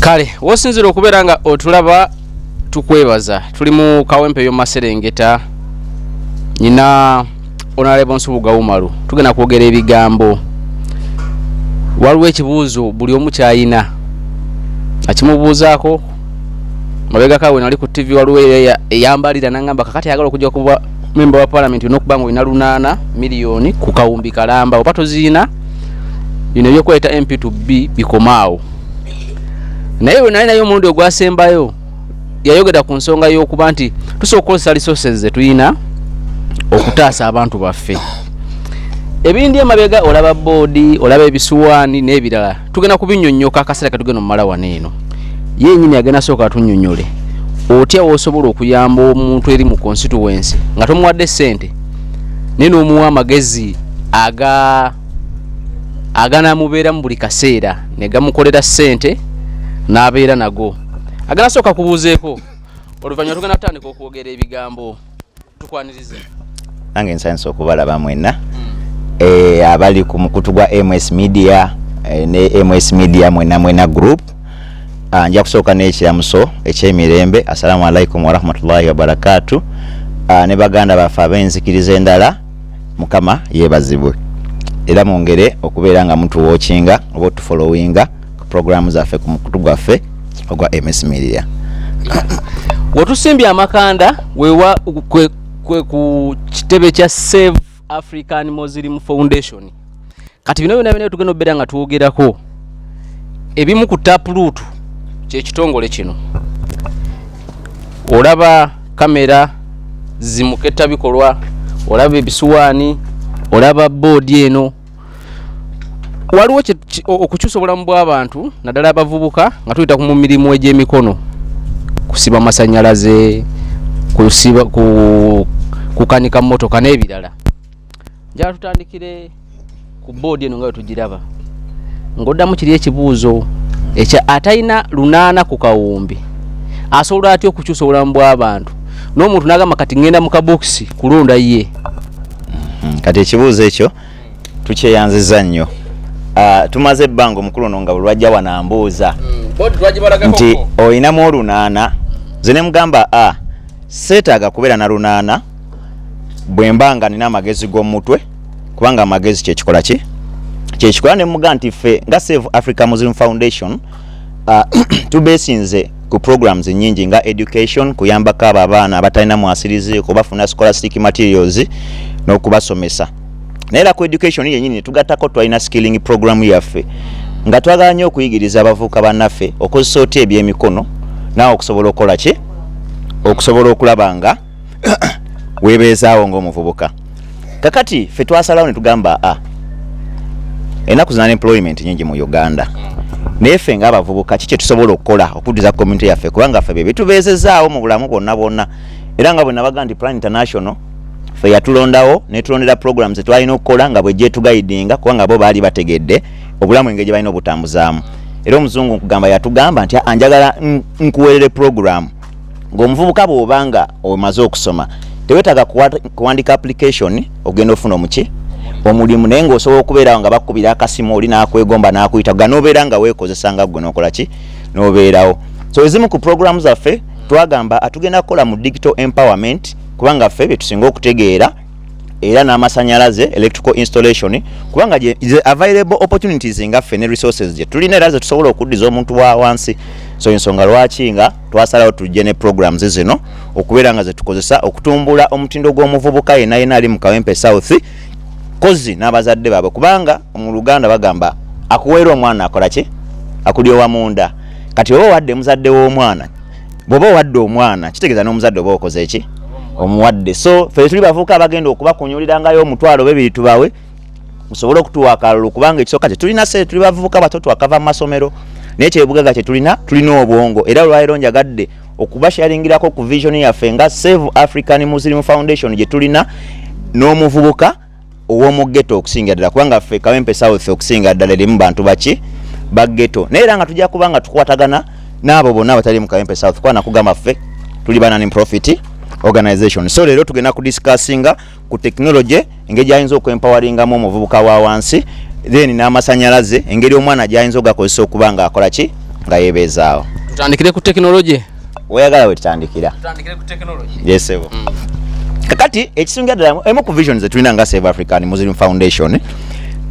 Kale wosinzira okubeera nga otulaba tukwebaza tuli mu kawempe yo Maserengeta nyina Honorable Nsubuga Umaru tugenda kwogera ebigambo waliwo ekibuuzo buli omu kyayina akimubuuzaako mabega kawe nali ku TV waliwo eyambalira nangamba kakati agala okujja kuba member wa parliament n'okuba ngo ina lunana milioni ku kawumbi kalamba opato zina ino yokweta MP to B bikomaawo naye nayo omundi ogwasembayo yayogera ku nsonga y'okuba nti tusobola okukozesa resources zetuyina okutaasa abantu baffe ebindi emabega olaba boodi olaba ebisuwaani n'ebirala tugenda kubinnyonnyoka akaseera katugenda mu mala wano eno yennyini agenda sooka atunnyonnyole otya woosobola okuyamba omuntu eri mu constituency nga tomuwadde ssente naye n'omuwa amagezi aganamubeera mu buli kaseera ne gamukolera ssente n'abeera nago agenda sooka kubuuzeeko oluvannyuma tugenda tutandika okwogera ebigambo tukwanirize nange nsanisa okubalaba mwenna abali ku mukutu gwa MS Media ne MS Media mwena group nja kusooka n'ekiramuso ekyemirembe assalamu alaikum warahmatullahi wabarakatuh ne baganda baffe ab'enzikiriza endala mukama yeebazibwe era mwongere okubeera nga mutuwookinga oba otufollowinga ku programu zaffe ku mukutu gwaffe ogwa MS Media wetusimbye amakanda wewa kwe ku kitebe kya Save African Muslim Foundation kati bino byonna tugenda obeera nga tuwogerako ebimu ku Taproot kyekitongole kino olaba kamera zimuketta bikolwa olaba ebisuwaani olaba boodi eno waliwo okukyusa obulamu bw'abantu naddala abavubuka nga tuyita ku mirimu egy'emikono kusiba masanyalaze kusiba kukanika mmotoka n'ebirala njala tutandikire ku boodi eno nga tugiraba ng'oddamu kiri ekibuuzo ekya atayina lunaana ku kawumbi asobola atya okukyusa obulamu bw'abantu n'omuntu n'agamba kati ngenda mu kabokisi kulonda ye kati ekibuuzo ekyo tukyeyanziza nnyo tumaze ebbanga omukulu ono nga bulwajja wanambuuza nti oyinamu olunaana ze ne mugamba seetaaga kubeera na lunaana bwe mbanga nina amagezi g'omutwe kubanga amagezi kyekikola ki kyekikola ne muga nti ffe nga Save Africa Muslim Foundation tubeesinze ku programs nyingi nga education kuyambako abo abaana abatalina mwasirizi kubafuna scholastic materials n'okubasomesa naye era ku education yennyini tugattako twalina skilling program yaffe nga twagala nnyo okuyigiriza abavubuka bannaffe okozesa otya ebyemikono naawe okusobola okukola ki okusobola okulaba nga weebeezaawo ng'omuvubuka kakati ffe twasalawo ne tugamba ennaku zina employment nyingi mu Uganda naye ffe ng'abavubuka kiki tusobola okukola okuddiza community yaffe kubanga ffe bye bitubeezezaawo mu bulamu bwonna era nga bwe nabaga nti Plan International ffe yatulondawo netulondera programs zetwalina okukola nga bwe gyetugaidinga kubanga bo baali bategedde obulamu engeri gye balina obutambuzaamu era omuzungu nkugamba yatugamba nti anjagala nkuweerere program ng'omuvubuka bw'obanga omaze okusoma tewetaaga kuwandika application ogenda ofuna omulimu naye ng'osobola okubeerawo nga bakubira akasimu oli n'akwegomba n'akuyita ga n'obeera nga weekozesa nga gwe n'okola ki n'obeerawo so ezimu ku programu zaffe twagamba atugenda kukola mu digital empowerment kubanga ffe bye tusinga okutegeera era n'amasanyalaze electrical installation kubanga available opportunities nga ffe ne resources gye tulina era ze tusobola okuddiza omuntu wa wansi so ensonga lwaki nga twasalawo tujje ne programs zino okubeera nga ze tukozesa okutumbula omutindo gw'omuvubuka yenna ali mu Kawempe South kozi n'abazadde baabwe kubanga mu Luganda bagamba akuweera omwana akola ki akulyowa munda kati oba wadde muzadde w'omwana bw'oba owadde omwana kitegeeza n'omuzadde oba okoze eki omuwadde so ffe tuli bavubuka abagenda okubakunyulirangayo omutwalo bebiri tubawe musobole okutuwa akalulu kubanga ekisooka kye tulina se tuli bavubuka bato twakava mu masomero naye kyebugaga kye tulina obwongo era olwaleero njagadde okubasharingirako ku vision yaffe nga Save African Muslim Foundation gye tulina n'omuvubuka ow'omu ghetto okusinga ddala kubanga ffe Kawempe South okusinga ddala erimu bantu baki ba ghetto naye era nga tujja kubanga tukwatagana n'abo bonna abatali mu Kawempe South kuba nakugamba ffe tuli ba non-profit organization so leero tugenda kudiscussinga ku technology engeri gyayinza okwempoweringamu omuvubuka wa wansi then n'amasanyalaze engeri omwana gyayinza ogakozesa okuba nga akola ki nga yebeezaawo. Tutandikire ku technology. Oyagala we tutandikira? Tutandikire ku technology. Yes sebo. Kakati ekisinga ddala emu ku vision ze tulina nga Save African Muslim Foundation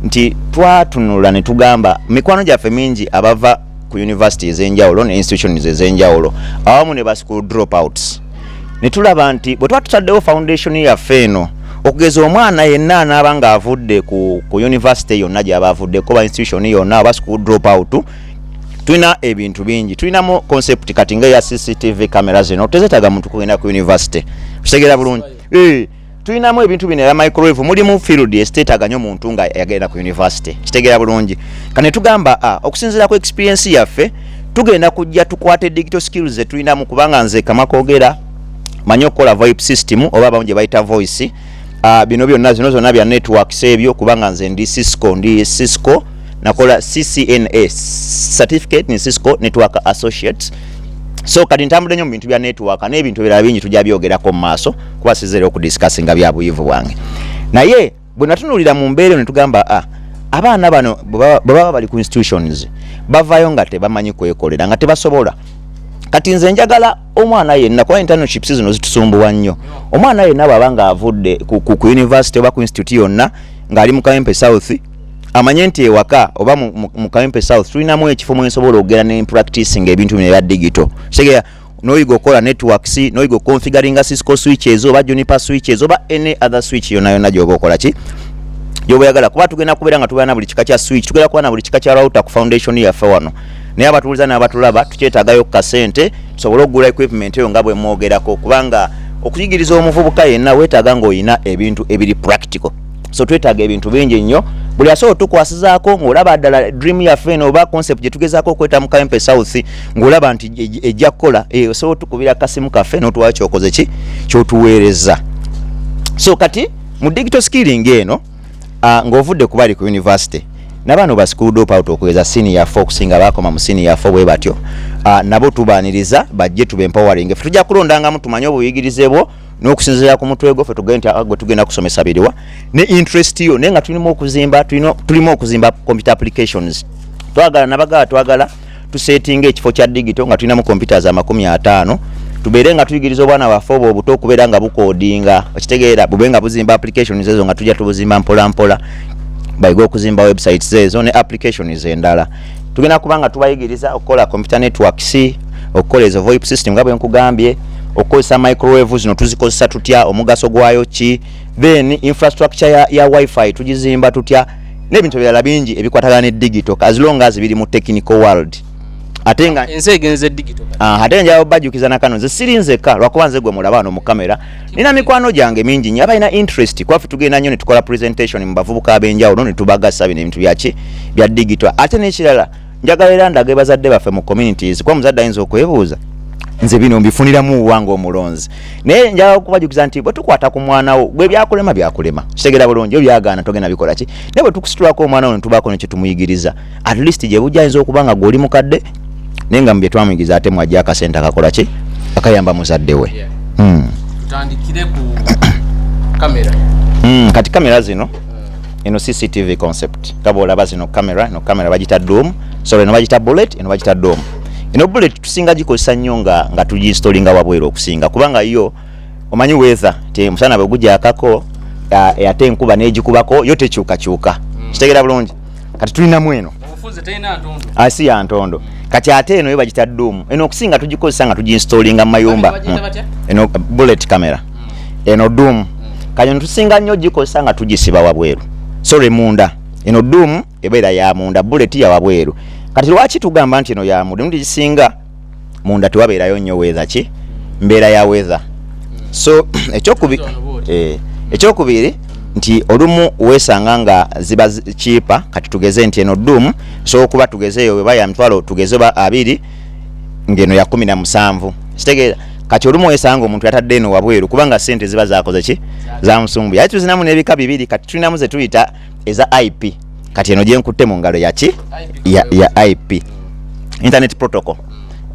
nti twatunula ne tugamba mikwano gyaffe mingi abava ku university ez'enjawulo ne institutions ez'enjawulo awamu ne ba school dropouts ne tulaba nti bwe twatutaddewo foundation yaffe eno okugeza omwana yenna anaaba ng'avudde ku university yonna gy'aba avuddeko ba institution yonna aba school dropout tulina ebintu bingi tulinamu concept kati nga ya CCTV camera zino tezetaga muntu kugenda ku university kutegera bulungi tulinamu ebintu bino ya microwave mulimu field estetaganya omuntu nga yagenda ku university kitegera bulungi kane tugamba okusinzira ku experience yaffe tugenda kujja tukwate digital skills ze tulinamu kubanga nze kamakogera manyo kola VoIP system oba abanje bayita voice bino byonna zino zonna bya networks ebyo kubanga nze ndi Cisco nakola CCNA certificate ni Cisco Network Associates. So kati ntambudde nnyo mu bintu bya network n'ebintu ebirala bingi tujja byogerako mu maaso kuba sizere okudiscussinga bya buyivu bwange. Naye bwe natunulira mu mbeera ne tugamba abaana bano baba bali ku institutions bavaayo nga tebamanyi kwekolera nga tebasobola. Kati nze njagala omwana yenna kwa internships zino zitusumbuwa nnyo. Omwana yenna baba nga avudde ku university oba ku institute yonna ng'ali mu Kawempe South amanye nti ewaka oba mu Kawempe South tulinamu ekifo mwe nsobola okugera ne practicing ebintu bino ebya digital. Kitegeera n'oyiga okola networks n'oyiga configuring Cisco switches oba Juniper switches oba any other switch yonna gy'oba okola ki gy'oba oyagala kuba tugenda kubeera nga tubeera na buli kika kya switch tugenda kuba na buli kika kya router ku foundation yaffe wano naye abatuuliza n'abatulaba tukyetaagayo ku kasente tusobole okugula equipment eyo nga bwe mwogerako kubanga okuyigiriza omuvubuka yenna weetaaga ng'olina ebintu ebiri practical. So twetaaga ebintu bingi nnyo buli asobola tukwasizaako ng'olaba ddala dream yaffe eno oba concept gye tugezaako okweta mu Kawempe South ng'olaba nti ejja kukola osobola tukubira kasimu kaffe n'otuwa kyokoze ki kyotuweereza. So kati mu digital skilling eno ng'ovudde ku bali ku university n'abaana ba school dropout okugeza senior 4 okusinga baakoma mu senior 4 bwe batyo nabo tubaaniriza bajje tube empowering ffe tujja kulondangamu tumanye obuyigirize bwo n'okusinziira ku mutwe gwo ffe tugende agwe tugenda kusomesa biriwa ne interest yo naye nga tulimu okuzimba computer applications twagala tusetinga ekifo kya digital nga tulinamu computers 50 tubeere nga tuyigiriza obwana baffe obwo obuto okubeera nga bukodinga okitegeera bube nga buzimba applications ezo nga tujja tubuzimba mpola mpola bayiga okuzimba websites ezo ne applications endala tugenda kubanga tubayigiriza okukola computer networks okukola ezo VoIP system nga bwe nkugambye okozesa microwave zino tuzikozesa tutya omugaso gwayo ki then infrastructure ya wifi tugizimba tutya n'ebintu ebirala bingi ebikwatagana ne digital as long as biri mu technical world ate nga ense egenze digital ate njawo bajukiza nakano nze sirinzeka lwakuba nze gwe mulaba wano mu kamera nina mikwano gyange mingi nnyo abalina interest kwafe tugenda nnyo ne tukola presentation mu bavubuka ab'enjawulo ne tubagasa bino ebintu byaki bya digital ate n'ekirala njagala era ndaga bazadde baffe mu communities kuba muzadde ayinza okwebuuza nze bino mbifuniramu wange omulonzi naye njagala okubajukiza nti bwe tukwata ku mwana wo gwe byakulema kitegera bulungi byagaana togenda bikola ki naye bwe tukusitulako omwana wo ne tubaako nekyo tumuyigiriza at least gye bujja ayinza okuba nga gw'oli mukadde naye nga mu bye twamuyigiriza ate mwajja akasente akakola ki akayamba muzadde we. Tutandikire ku kamera kati kamera zino eno CCTV concept kaba olaba zino kamera bagita dome so eno bagita bullet eno bagita dome. Eno bullet tusinga gikozesa nnyo nga tuginstallinga wabwera okusinga kubanga yo omanyi weather te musana bwe gujja akako ate enkuba n'egikubako yo tekyukakyuka kitegera bulungi kati tulinamu eno obufunze teyina ntondo asi ya ntondo kati ate eno yo bagita dome eno okusinga tugikozesa nga tuginstallinga mu mayumba eno bullet camera eno dome kanyoni tusinga nnyo gikozesa nga tugisiba wabweru sorry munda eno dome ebeera ya munda bullet ya wabweru kati lwaki tugamba nti eno ya munda ndi gisinga munda tewabeerayo nnyo weather ki mbeera ya weather so ekyokubiri nti olumu weesanga nga ziba cheaper kati tugeze nti eno dome so okuba tugezeeyo weba ya mitwalo tugeze ba 2 ngeno ya 17 kitegeera kati olumu weesanga omuntu yatadde eno wabweru kubanga sente ziba zakoze ki zamusumbu yali tuzinamu n'ebika bibiri kati tulinamu ze tuyita eza IP kati eno gyenkutte mu ngalo yaki ya IP internet protocol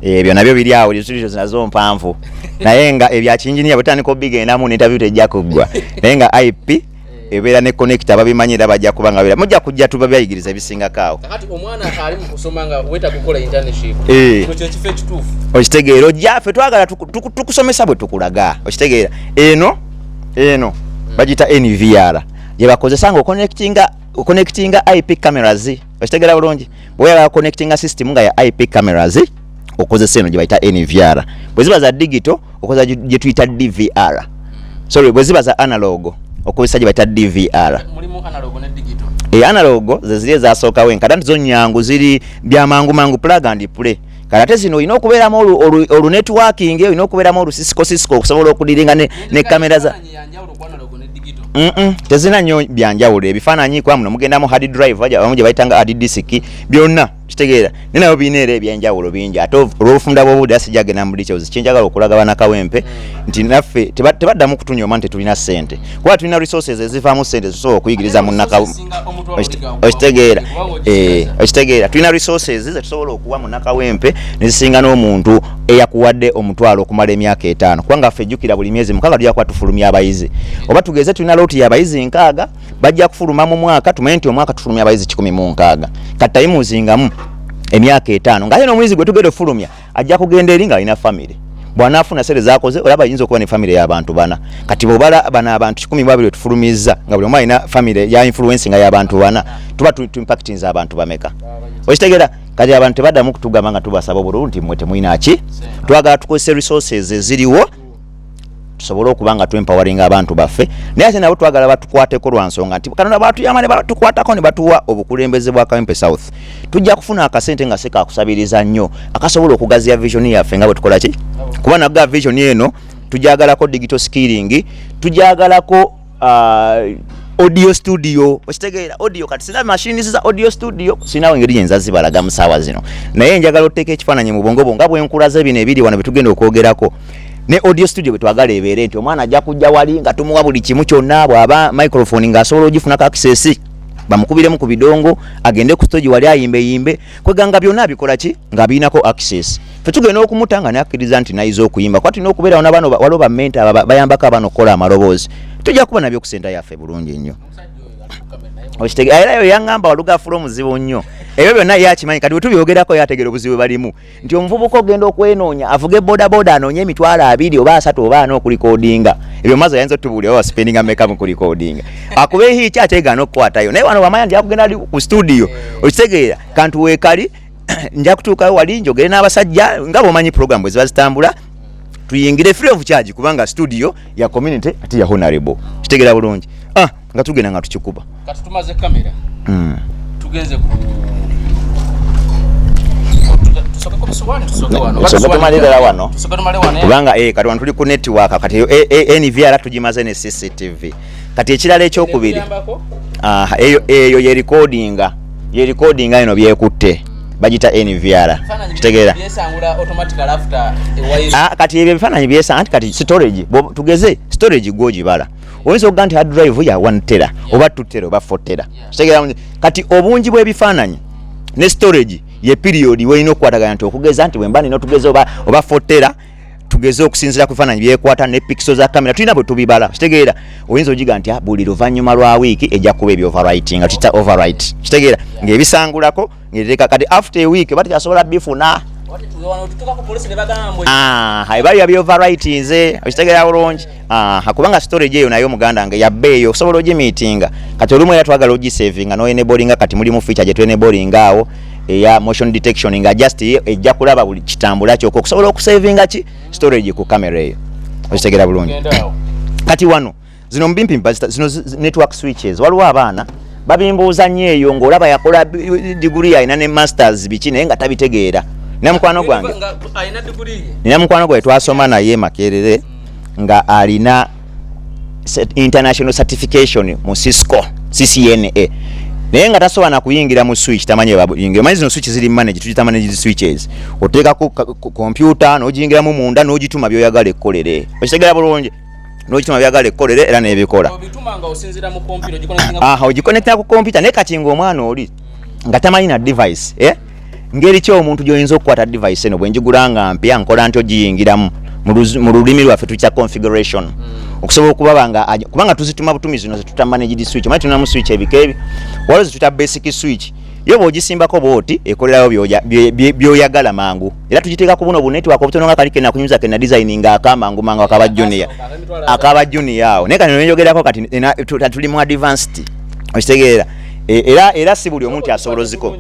ebyo nabyo biri awo disitulizo zinazo mpanvu naye nga ebya kinjiniya butandika obigendamu n'interview tejja kuggwa naye nga IP ebeera ne connector babimanyira bajja kubanga bera mujja kujja tubabyayigiriza ebisinga kaawo kakati omwana ali mu kusoma nga weta kukola internship kino kye kifo ekituufu okitegeera ojjaffe twagala tukusomesa bwe tukulaga okitegeera eno bagita NVR gye bakozesa nga connectinga IP cameras okitegeera bulungi bwe connectinga system nga ya IP cameras okozesa eno gye bayita NVR bwe ziba za digital okozesa gye tuyita DVR sorry bwe ziba za analog okozesa gye bayita DVR mulimu analog ne digital analog zezile zasookawo enkadde zo nyangu ziri bya mangu plug and play kati zino olina okubeeramu olu networking olina okubeeramu olu Cisco okusobola okudiringa ne kamera za tezina nnyo byanjawulo ebifaananyi kwa muno mugendamu hard drive abamu gye bayitanga hard disk byonna kitegeera nenayo biina era ebyenjawulo bingi ate olw'obufunda bw'obudde asijagenda mu details kyenjagala okulaga bana Kawempe nti naffe tebaddamu kutunyooma nti tulina ssente kuba tulina resources ezivaamu ssente zisobola okuyigiriza okitegeera tulina resources zetusobola okuwa mu Nakawempe nezisinga n'omuntu eyakuwadde omutwalo okumala emyaka 5 kubanga ffe ejjukira buli myezi 6 tujja kuba tufulumya abayizi oba tugeze tulina looti y'abayizi 6 bajja kufuluma mu mwaka tumanyi nti omwaka tufulumya abayizi 16 kati tayimuzingamu emyaka 5 ngaye n'omwezi gwe tugenda ofulumya ajja kugenda eri nga alina family bw'anaafuna sere zakoze olaba ayinza okuba ne family y'abantu bana kati bw'obala bana abantu 12 tufulumizza nga buli omu alina family ya influence nga y'abantu bana tuba tuimpactinza abantu bameka okitegeera kati abantu tebaddamu kutugamba nga tubasaba obulungi mmwe temulina ki twagala tukozese resources eziriwo tusobole okuba nga twempowering abantu baffe naye ate nabo twagala batukwateko lwa nsonga nti Katonda batuyamba ne batukwatako ne batuwa obukulembeze bwa Kawempe South tujja kufuna akasente nga sekakusabiriza nnyo akasobola okugaziya vision yaffe nga bwe tukola ki kuba nagga vision eno tujagalako digital skilling tujagalako audio studio okitegeera audio kati sina machines za audio studio sinawo engeri yenza zibalaga musawa zino naye njagala oteeka ekifaananyi mu bwongo nga bwenkulaze bino ebiri wano betugenda okwogerako ne audio studio betwagala ebeere nti omwana ajja kujja wali nga tumuwa buli kimu kyonna bw'aba microphone ng'asobola ogifunako access bamukubiremu ku bidongo agende ku stage wali ayimbe kweganga byonna bikola ki nga biinako access fe tugenda okumutanga nakkiriza nti nayiza okuyimba kwa tulina okubeerawo n'abaana waliwo bammenta bayambako abaana okukola amaloboozi tujja kuba nabyo ku senta yaffe bulungi nnyo okitegeera era yo yaŋŋamba walugafuula omuzibu nnyo ebyo byonna yakimanyi kati bwe tubyogerako yategeera obuzibu balimu nti omuvubuka ogenda okwenoonya avuge bodaboda anoonye emitwalo 2 oba 3 oba 4 okulikodinga ebyo maze ayinza otubuulira oba spendinga meka mu kulikodinga akube hiiki ateegaana okukwatayo naye wano wamanya nti akugenda ali ku studio okitegeera kantu weekali nja kutuukayo wali njogere n'abasajja nga bwomanyi program bwe ziba zitambula tuyingire free of charge kubanga studio ya community ati ya honorable kitegeera bulungi nga tugenda nga tukikuba kati tumaze kamera tugenze ku kubanga kati wano tuli ku network kati NVR tugimaze ne CCTV kati ekirala ekyokubiri eyo ye recordinga eno byekutte bagita NVR kitegeera kati ebyo bifaananyi byesa anti kati storage tugeze storage gogibala oyinza okuga nti hard drive ya 1 tera oba 2 tera oba 4 tera kitegeera kati obungi bw'ebifaananyi ne storage ye period weino okukwatagana nti okugeza nti bwemba nina tugeze oba 4 tera tugeze okusinzira ku bifaananyi byekwata ne pixels za kamera tulina bwe tubibala kitegeera oyinza ogiga nti buli luvannyuma lwa wiiki ejja kuba ebyo overwriting nga tuyita overwrite kitegeera ng'ebisangulako ng'ereka kati after a week batakyasobola bifuna ebali yabyo overwriting nze okitegeera bulungi kubanga storage eyo nayo muganda nga yabbeeyo osobola ogimiitinga kati olumu era twagala ogisavinga noenebolinga kati mulimu feature gye tuenebolinga awo eya motion detection nga just ejja kulaba buli kitambula kyokka okusobola okusavinga ki storage ku kamera eyo okitegeera bulungi kati wano zino mbimpi zino network switches waliwo abaana babimbuuza nnyo eyo ng'olaba yakola degree alina ne masters biki naye nga tabitegeera nina mukwano gwange twasoma naye Makerere nga alina international certification mu Cisco CCNA naye nga tasobola na kuyingira mu switch tamanye bayingira manyi zino switch ziri manage tuyita manage switches oteeka ku computer n'ojingiramu munda n'ogituma byoyagala ekkolere okitegeera bulungi n'ogituma byagala ekkolere era n'ebikola obitumanga osinzira mu computer ogiconnectinga ku computer naye kati ng'omwana oli nga tamanyi na device ngeri ki omuntu gy'oyinza okukwata device eno bwe njigulanga mpya nkola nti ogiyingiramu mu lulimi lwaffe tukya configuration okusobola kubanga tuzituma butumizi no tutamanage switch mali tunamu switch ebikebi waliwo zituta basic switch yo bogisimbako boti ekolerayo byoyagala mangu era tugiteeka ku buno bu network obutono nga kalike na kunyuza ke na designing akamangu mangu akaba junior awo neka nyogerako kati tuli mu advanced okitegeera era si buli omuntu asobola ziko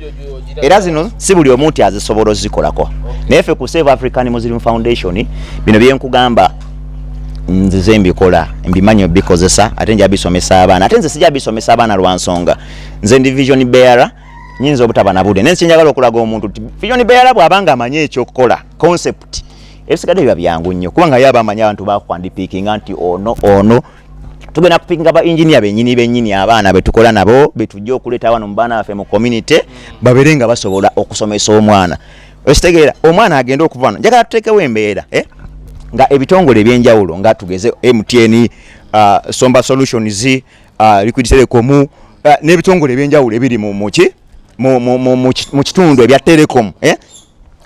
era zino si buli omuntu azisobola zikolako nefe ku Save African Muslim Foundation bino byenkugamba nzize mbikola mbimanyo bikozesa ate nja bisomesa abaana ate nze sija bisomesa abaana lwansonga nze ndi vision bearer nyinza obutaba na bude nensi njagala okulaga omuntu vision bearer bwabanga amanye ekyo kola concept ebisigade biba byangu nnyo kubanga yaba amanya abantu bakwandipicking anti ono tugenda kupinga ba engineer benyini abaana betukola nabo betujja okuleta wano mubana afe mu community baberenga basobola okusomesa omwana ositegeera omwana agenda okuvana njagala tutekewo embeera nga ebitongole ebyenjawulo nga tugeze MTN Somba Solutions Liquid Telecom n'ebitongole ebyenjawulo ebiri mu kitundu ebya Telecom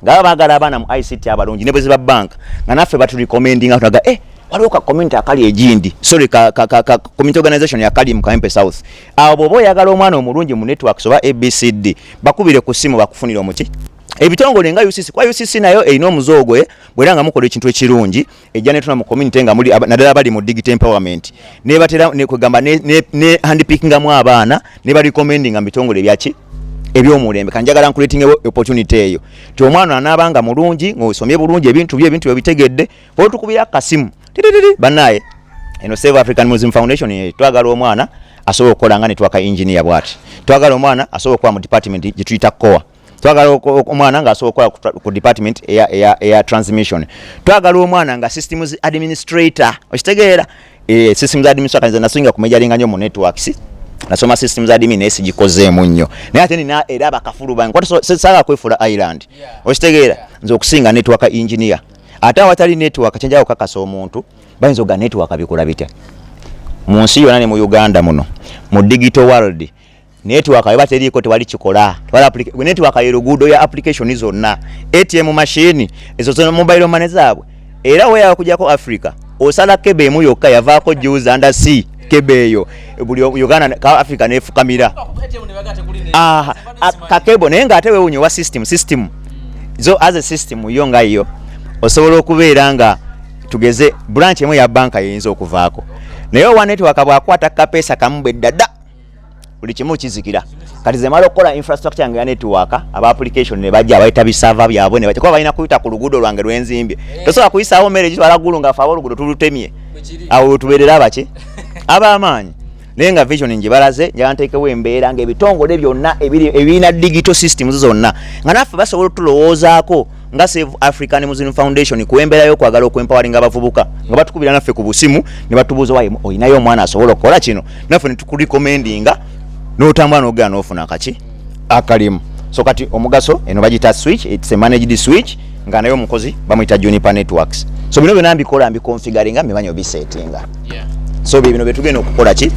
nga bagala abaana mu ICT abalungi ne bweziba bank nga naffe batu recommending atuga waliwo ka community akali ejindi community organization yakali mu Kampe South abo bo yagala omwana omulungi mu network soba ABCD bakubire ku simu bakufunira omuki ebitongole nga UCC kwa UCC nayo eino omuzogwe bweranga mukola ekintu ekirungi ejja netuna mu community nga muli nadala bali mu digital empowerment ne batera ne kugamba ne handpicking mu abaana ne bali recommending ambitongole byaki ebyomulembe kanjagala nkuleting opportunity eyo ti omwana anabanga mulungi ng'osomye bulungi ebintu byobitegedde bo tukubira kasimu banaye eno Save African Muslim Foundation twagala omwana asobola okukola nga network engineer bwati twagala omwana asobola okuba mu department gye tuyita COA twagala omwana nga asobola okukola ku department eya transmission twagala omwana nga systems administrator okitegeera systems administrator nasinga kumejalinga nnyo mu networks nasoma systems admin esijikozeemu nnyo naye ate nina era abakafulu bange kwata sala kwefula island okitegeera nze okusinga network engineer ate awatali network kyenjawo kakasa omuntu bayinza oga network bikola bitya mu nsi yonna ne mu Uganda muno mu digital world network ayo bateriko tewali kikola network ayo luguudo ya application zonna ATM machine ezo zonna mobile money zaabwe era weya kujjako Africa osala kebe emu yokka yavaako juice under sea kebe eyo buli Uganda ka Africa nefukamira kakebo naye nga ate weewunye wa system zo as a system yo nga iyo osobola okubeera nga tugeze branch emu ya banka yinza okuvaako naye wa network bwakwata kapesa kamube dada buli kimu kizikira kati ze mala okukola infrastructure yange ya network aba application ne bajja abayita bisava byabwe ne bajja kuba balina kuyita ku luguudo lwange lw'enzimbye tosobola kuyisaawo mmere gitwala ggulu nga faawo oluguudo tulutemye awo tubeerera abaki ab'amaanyi naye nga vision nje balaze njagala nteekewo embeera ng'ebitongole byonna ebirina digital systems zonna nga naffe basobola otulowoozaako nga Save African Muslim Foundation kuembeera y'okwagala okwempowering abavubuka nga batukubira naffe ku busimu ne batubuuza wayi oyinayo omwana asobola okukola kino naffe ne tukurecommendinga n'otambula n'ogera n'ofuna kaki akalimu so kati omugaso eno bagita switch it's a managed switch nga nayo omukozi bamuyita Juniper Networks so bino byonna mbikola mbikonfiguringa mbimanyi obisettinga so bino betugenda okukola ki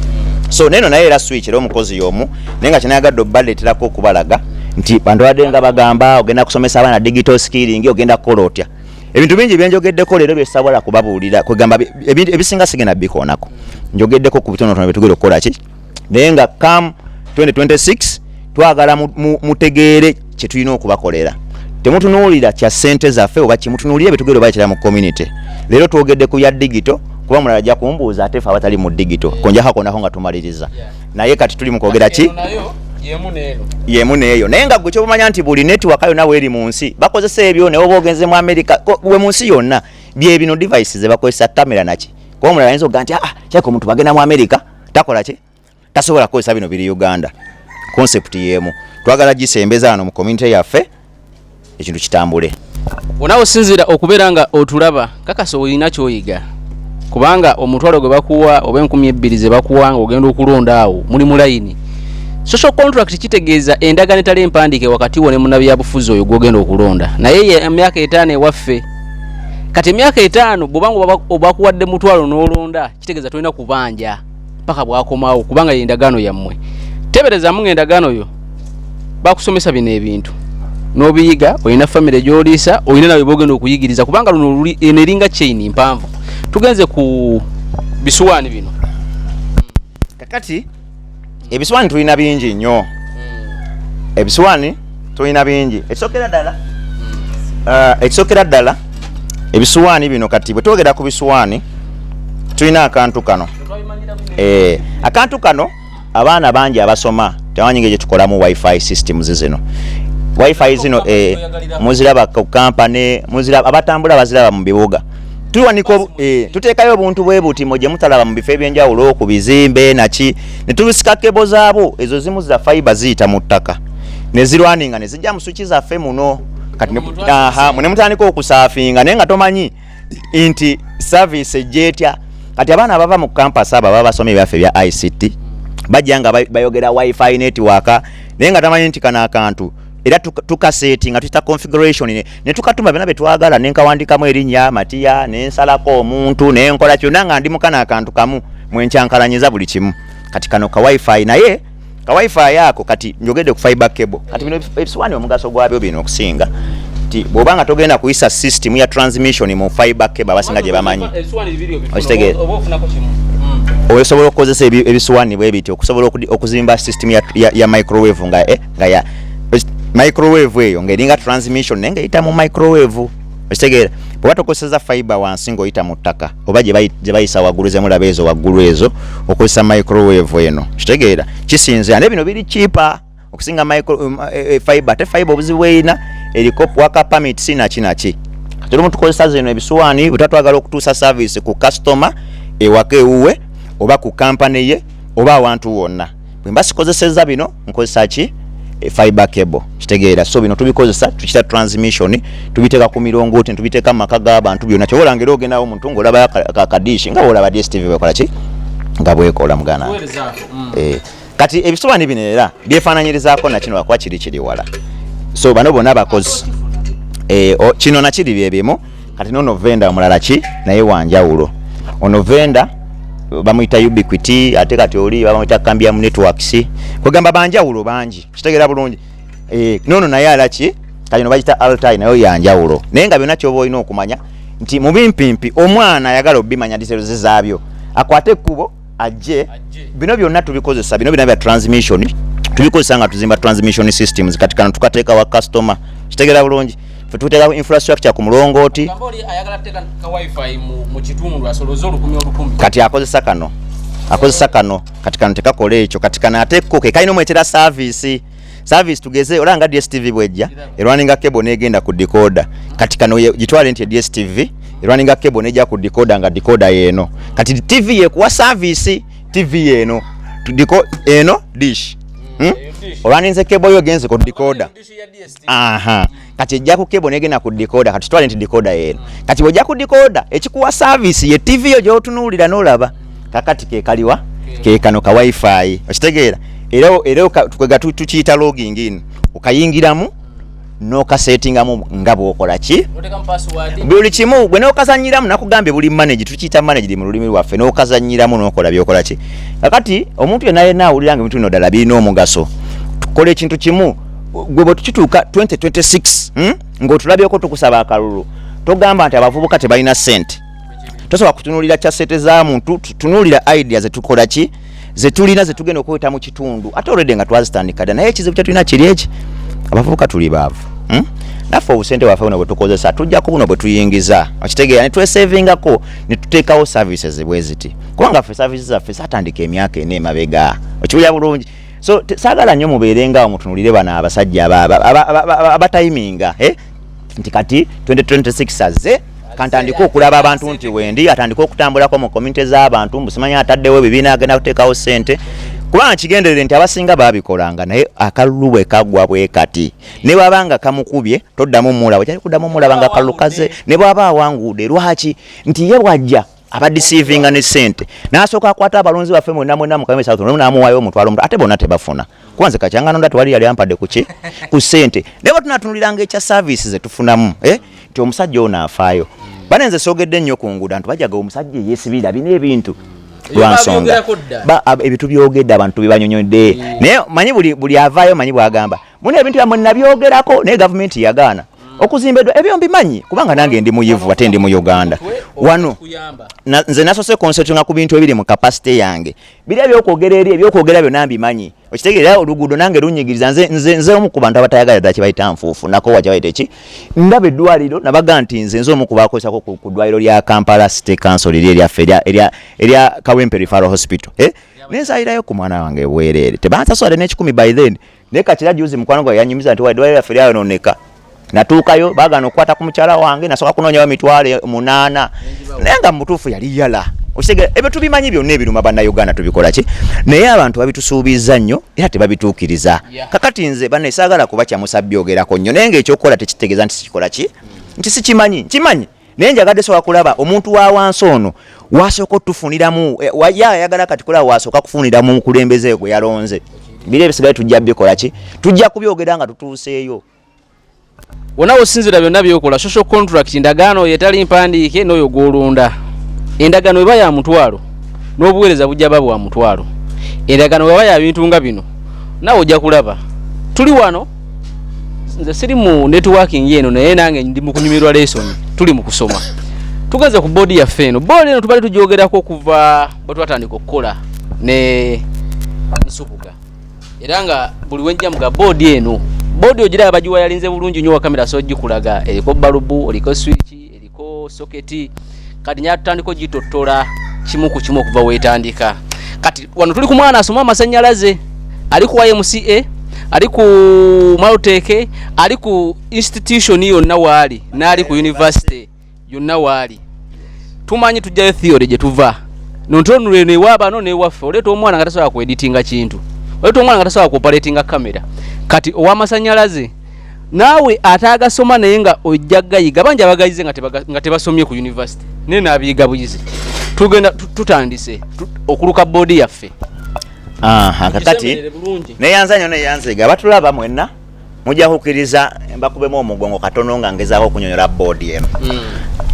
so neno naye era switch era omukozi y'omu naye nga kinayagadde obbaletterako okubalaga nti bantu badenga bagamba ogenda kusomesa abaana digital skilling ogenda kukola otya ebintu bingi byenjogeddeko leero byesabola kubabuulira kwegamba ebisinga sigenda bikoonako njogeddeko ku bitonotono betugenda okukola ki naye nga come 2026 twagala mutegeere kye tulina okubakolera temutunuulira kya ssente zaffe oba kimutunuulire betugenda obaletera mu community leero twogedde ku ya digital kuba mulala ajja kumbuuza ate ffe abatali mu digital konjakakonako nga tumaliriza naye kati tuli mu kwogera ki yemu neeyo naye nga gwe kyobumanya nti buli network yonna weeri mu nsi bakozesa ebyo ne oba ogenze mu America we mu nsi yonna bye bino devices ze bakozesa kamera naki kuba mulala ayinza okuga nti kyako omuntu bagenda mu America takola ki tasobola kukozesa bino biri Uganda concept yemu twagala gisembeza wano mu community yaffe ekintu kitambule wona osinzira okubeera nga otulaba kakasa olina kyoyiga kubanga omutwalo gwe bakuwa oba 2,000 ze bakuwa nga ogenda okulonda awo muli mu layini social contract kitegeeza endagaano etali empandiike wakati wo ne munnabyabufuzi oyo gwogenda okulonda naye emyaka 5 ewaffe kati emyaka 5 bwobanga obakuwadde mutwalo n'olonda kitegeeza tolina kubanja paka bwakomawo kubanga ye endagaano yammwe tebereza mu endagaano yo bakusomesa bino ebintu nobiyiga olina family gyolisa olina nawe bogenda okuyigiriza kubanga luno eneringa chain mpanvu tugenze ku bisuwani bino kakati ebisuwani tulina bingi nnyo ebisuwani tulina bingi ekisokera ddala ebisuwani bino kati bwe twogera ku bisuwani tulina akantu kano akantu kano abaana bangi abasoma tebamanyi ngeri tukolamu wifi systems zino wifi zino muziraba ku kampani muziraba abatambula baziraba mu bibuga tuwaniko tuteekayo obuntu bwe butimo gye mutalaba mu bifo ebyenjawulo ku bizimbe naki ne tubisika kebo zaabo ezo zimu za fiber ziyita mu ttaka ne zirwaninga ne zijja mu switch zaffe muno kati mune mutandika okusaafinga naye nga tomanyi nti service ejjetya kati abaana bava mu campus aba baba basomye byaffe bya ICT bajja nga bayogera wifi network naye nga tamanyi nti kana akantu era tukaseti nga tuta configuration ne tukatuma bena betwagala nenkawandikamu erinnya Matiya nensalako omuntu nenkola kyonna nga ndi mukana akantu kamu mwenkyankalanyiza buli kimu kati kano ka wifi naye ka wifi yako kati njogedde ku fiber cable kati bino ebisuwani omugaso gwabyo bino okusinga ti bwobanga togenda kuyisa system ya transmission mu fiber cable abasinga gye bamanyi osobola okukozesa ebisuwani bwe biti okusobola okuzimba system ya microwave nga ya microwave eyo ngeringa transmission nenga ita mu microwave okitegeera bwe tokozesa fiber wansi ng'oyita mu ttaka oba gye bayisa waggulu ze mulaba ezo waggulu ezo okozesa microwave eno kitegeera kisinze ane bino biri cheaper okusinga fiber te fiber obuzibu bweyina eriko waka permit sinaki tuli tukozesa zino ebisuwani butatwagala okutuusa service ku customer ewaka ewuwe oba ku kampani ye oba awantu wonna bwe mbasikozeseza bino nkozesa ki fiber cable kitegeera so bino tubikozesa tukita transmission tubiteeka ku mirongooti tubiteeka mu maka g'abantu byonna kyobolangera ogendawo omuntu ng'olaba akadishi nga olaba DSTV bwekola ki nga bwekola mugana kati ebisuwani bino era byefaananyirizaako nakino wakuba kiri wala so bano bonna bakozi kino nakiri byebimu kati nono venda omulala ki naye wanjawulo ono venda bamuyita Ubiquity ate kati oli bamuyita Cambium Networks kugamba banjawulo bangi kitegeera bulungi nono naye alaki kali no bagita Altai nayo yanjawulo naye nga byonna kyoba olina okumanya nti mu bimpimpi omwana ayagala obimanya diseroze zaabyo akwate ekkubo ajje bino byonna tubikozesa bino bya transmission tubikozesa nga tuzimba transmission systems kati kano tukateeka wa customer kitegeera bulungi tuteeka infrastructure ku mulongooti ayagala teka ka wifi mu kitundu asolozo olukumi kati akozesa kano kati kano tekakola ekyo kati kana ateko ke kalina omwetera service tugeze olanga DSTV bwejja erwaninga cable negenda ku decoder kati kano gitwale nti DSTV erwaninga cable nejja ku decoder nga decoder yeno kati TV ye kuwa service TV yeno tudiko eno dish olwaninze cable yo genze ku decoder kati ejja ku cable negenda ku decoder kati twale nti decoder yeno kati bwojja ku decoder ekikuwa service ye TV yo gyotunuulira n'olaba kakati ke kaliwa ke kano ka wifi okitegeera era tukwega tukiyita logging in okayingiramu n'okasetingamu nga bw'okola ki buli kimu bwe n'okazanyiramu nakugambye buli manage tukiyita manage mu lulimi lwaffe n'okazanyiramu n'okola by'okola ki kakati omuntu yenna awulira nga ebintu bino ddala birina omugaso tukola ekintu kimu gwe bwe tukituuka 2026 ng'otulabyeko tukusaba akalulu togamba nti abavubuka tebalina ssente tosobola kutunuulira kya ssente za muntu tutunuulira idea zetukola ki zetulina zetugenda okweta mu kitundu ate olwedde nga twazitandika dda naye ekizibu kyetulina kiri eki abavubuka tuli baavu naffe obusente bwaffe buno bwe tukozesa tujjako buno bwe tuyingiza okitegeera ne twesavingako ne tuteekawo services bwe ziti kubanga ffe services zaffe zatandika emyaka ena emabega okiwulira bulungi so saagala nnyo mubeerengawo mutunulire bano abasajja abatayiminga nti kati 2026 azze kantandika okulaba abantu nti wendi atandika okutambulako mu community z'abantu mbusimanya ataddewo ebibiina agenda kuteekawo ssente kubanga kigenderere nti abasinga babikolanga naye akalulu bwe kagwa bwe kati ne bwabanga kamukubye toddamu mulaba kyali kuddamu mulaba nga akalulu kaze ne bwaba awanguudde lwaki nti ye bwajja abadisivinga ne ssente n'asooka akwata abalonzi baffe mwena mu Kayembe South n'amuwaayo omutwalo omuntu ate bonna tebafuna kubanze kakyangano nda tewali yali ampadde kuki ku ssente naye tunatunuliranga ekya services zetufunamu nti omusajja ono afaayo banenze soogedde nnyo ku nguudo nti bajaga omusajja yeesibira bina ebintu lwansonga ebintu byogedde abantu bibanyonyodde naye manyi buli avaayo manyi bwagamba mune ebintu byamwe nabyogerako ne government yagaana okuzimba ebyo mbimanyi kubanga nange ndi muyivu ate ndi mu Uganda wano nze nasose concentrating ku bintu ebiri mu capacity yange biri ebyokwogera byo nambimanyi okitegeera oluguudo nange lunyigiriza nze omu ku bantu abatayagala ddala kibayita nfuufu nako wakibayita ki ndaba eddwaliro nabaga nti nze omu ku baakozesako ku ddwaliro lya Kampala City Council lyaffe erya Kawempe Referral Hospital nensayirayo ku mwana wange bwereere tebansaswale n'ekikumi by then naye kakira juzi mukwano gwe yanyumiza nti eddwaliro lyaffe lyayononeka natuukayo baagana okukwata ku mukyala wange nasooka kunoonyayo emitwalo 8 naye nga mutuufu yali yala okitegeera ebyo tubimanyi byonna ebiruma bannayuganda tubikola ki naye abantu babitusuubiza nnyo era tebabituukiriza kakati nze banne saagala kuba kyamusa byogerako nnyo naye ngaekyokukola tekitegeeza nti sikikola ki nti sikimanyi nkimanyi naye njagadde sobola kulaba omuntu wa wansi ono wasooka otufuniramu ayagala kati kulaba wasooka kufuniramu omukulembeze gwe yalonze biri ebisigaye tujja bikola ki tujja kubyogera nga tutuuseeyo wona osinzira byonna byokola social contract ndagaano yetali mpandiike n'oyo gw'olunda endagaano eba ya mutwalo n'obuweereza bujja bwa mutwalo endagaano eba ya bintu nga bino nawe ojja kulaba tuli wano nze siri mu networking eno naye nange ndi mu kunyumirwa lesson tuli mu kusoma tugenze ku board yaffe eno board eno tubali tugyogerako kuva bwe twatandika okukola ne nsubuga era nga buli wenjja muga board eno board ogira abajiwa yalinze bulungi nnyo wa kamera so gikulaga eriko balubu eriko switch eriko socket kati nya tutandiko gitottola kimu ku kimu okuva wetandika kati wano tuli ku mwana asoma amasannyalaze ali ku YMCA ali ku Maloteke ali ku institution yonna waali n'ali ku university yonna waali tumanyi tujjayo theory gye tuva nontonu ne wabano ne waffe oleeta omwana nga tasobola ku editinga kintu oleeta omwana nga tasobola ku operatinga kamera kati ow'amasannyalaze naawe ataagasoma naye nga ojja gayiga bangi abagayize nga tebasomye ku university naye n'abiyiga buyizi tugenda tutandise okuluka boodi yaffe kakati neyanza nnyo neyanziga batulaba mwenna mujja kukkiriza mbakubemu omugongo katono nga ngezaako okunyonyola boodi eno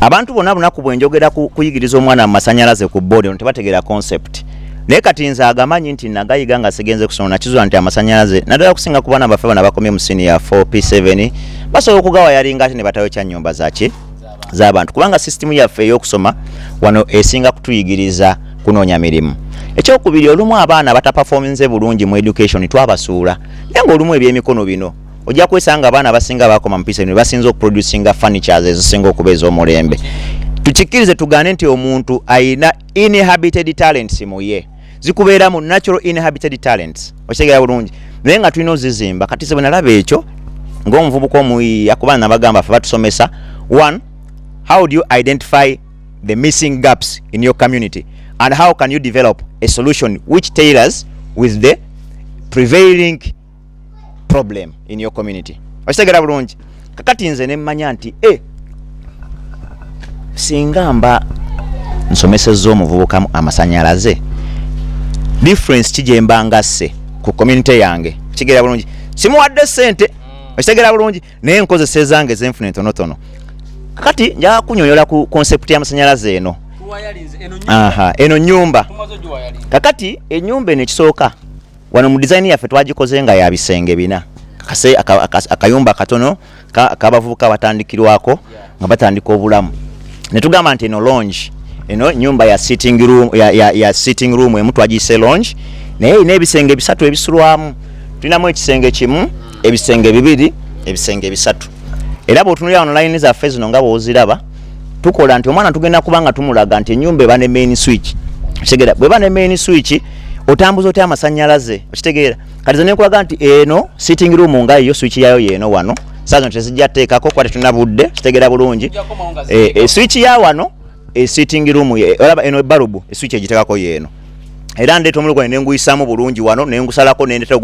abantu bonna bunaku bwenjogera kuyigiriza omwana mu masannyalaze ku boodi eno tebategeera concept naye kati nze agamanyi nti nagayiga nga sigenze kusoma nakizula nti amasannyalaze naddala okusinga ku baana baffe bana bakomye mu senior 4 P7 basobola okugawa yalinga ate ne batayo kya nnyumba zaki z'abantu kubanga sisitimu yaffe ey'okusoma wano esinga kutuyigiriza kunoonya mirimu ekyokubiri olumu abaana bataperforminze bulungi mu education twabasuula naye ng'olumu ebyemikono bino ojja kwesanga abaana basinga bakoma mu P7 basinza okuproducinga furnitures ezisinga okuba ez'omulembe tukikkirize tugaane nti omuntu ayina inhabited talents mu ye zikubeera mu natural inhabited talents okitegeera bulungi naye nga tulina ozizimba kati se bwe nalaba ekyo ng'omuvubuka omuyiiya kuba nabagamba ffe batusomesa 1 how do you identify the missing gaps in your community and how can you develop a solution which tailors with the prevailing problem in your community okitegeera bulungi kakati nze nemmanya nti singa mba nsomesezza omuvubuka amasannyalaze difference kijemba ngasse ku community yange kitegeera bulungi simuwadde ssente okitegeera bulungi naye nkozesezange zenfuna entonotono kakati nja kunyonyola ku concept y'amasannyalaze eno eno nyumba kakati enyumba eno ekisooka wano mu design yaffe twagikoze nga ya bisenge bina akayumba katono kabavubuka batandikirwako nga batandika obulamu netugamba nti eno lounge eno nyumba ya sitting room ya sitting room emu twagiyise lounge naye ina ebisenge bisatu ebisulwamu tulinamu ekisenge kimu ebisenge bibiri ebisenge bisatu era bw'otunulira online zaffe zino nga bw'oziraba tukola nti omwana tugenda kubanga tumulaga nti ennyumba eba ne main switch okitegeera bw'eba ne main switch otambuza otya amasannyalaze okitegeera kati ze nekulaga nti eno sitting room nga yo switch yayo yeeno wano saa zino tezijja teekako kuba tetulina budde kitegeera bulungi switch ya wano sitting room olaba eno ebalubu switch egiteekako yeeno era ndeeta omulugwa nenguyisamu bulungi wano nengusalako nendeta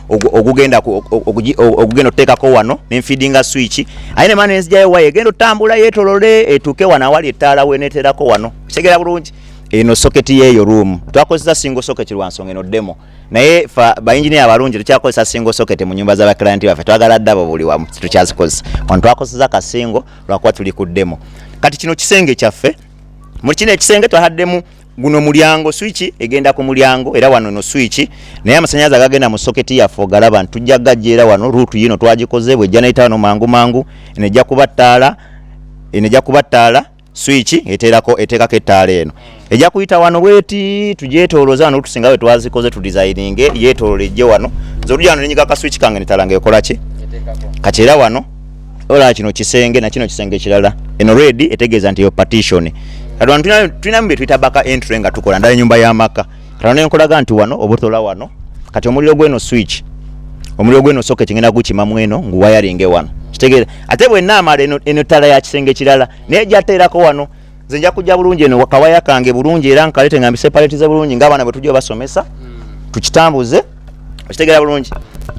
ogugenda oteekako wano nenfeedinga switch ayine maana nzijayo wayo egenda otambula yeetolole etuuke wano awali ettaala weneeterako wano kitegeera bulungi eno socket yeeyo room twakozesa single socket lwa nsonga eno demo naye bainjiniya abalungi tukyakozesa single socket mu nyumba z'abaklayenti baffe twagala ddabo buli wamu tukyazikozesa wano twakozesa kasingo lwakuba tuli ku demo kati kino kisenge kyaffe mu kino ekisenge twahaddemu guno mulyango switch egenda ku mulyango era wano no switch naye amasanyaza gagenda mu socket ya fogalaba ntujja gajjera wano route yino twagikoze bwe janaita wano mangu enejja kubattala switch eteekako ettaala eno ejja kuyita wano bweti tugyetooloza wano tusinga we twazikoze tu designing yeetoolejje wano zolujja wano nenyiga ka switch kange nettaala ngaekola ki kakyera wano ola kino kisenge na kino kisenge kirala eno ready etegeeza nti yo partition kati wano tulina mbe tuyita baka entry nga tukola ndala nyumba y'amaka kati nenkolaga nti wano obutola wano kati omuliro gweno switch omuliro gweno socket ngenda gukimamu eno ngu wiring wano kitegeera ate bwe naamala eno ttala ya kisenge kirala nejateerako wano nze nja kujja bulungi eno wakawaya kange bulungi era nkalete nga mbiseparatize bulungi ng'abaana bwe tujja basomesa tukitambuze kitegeera bulungi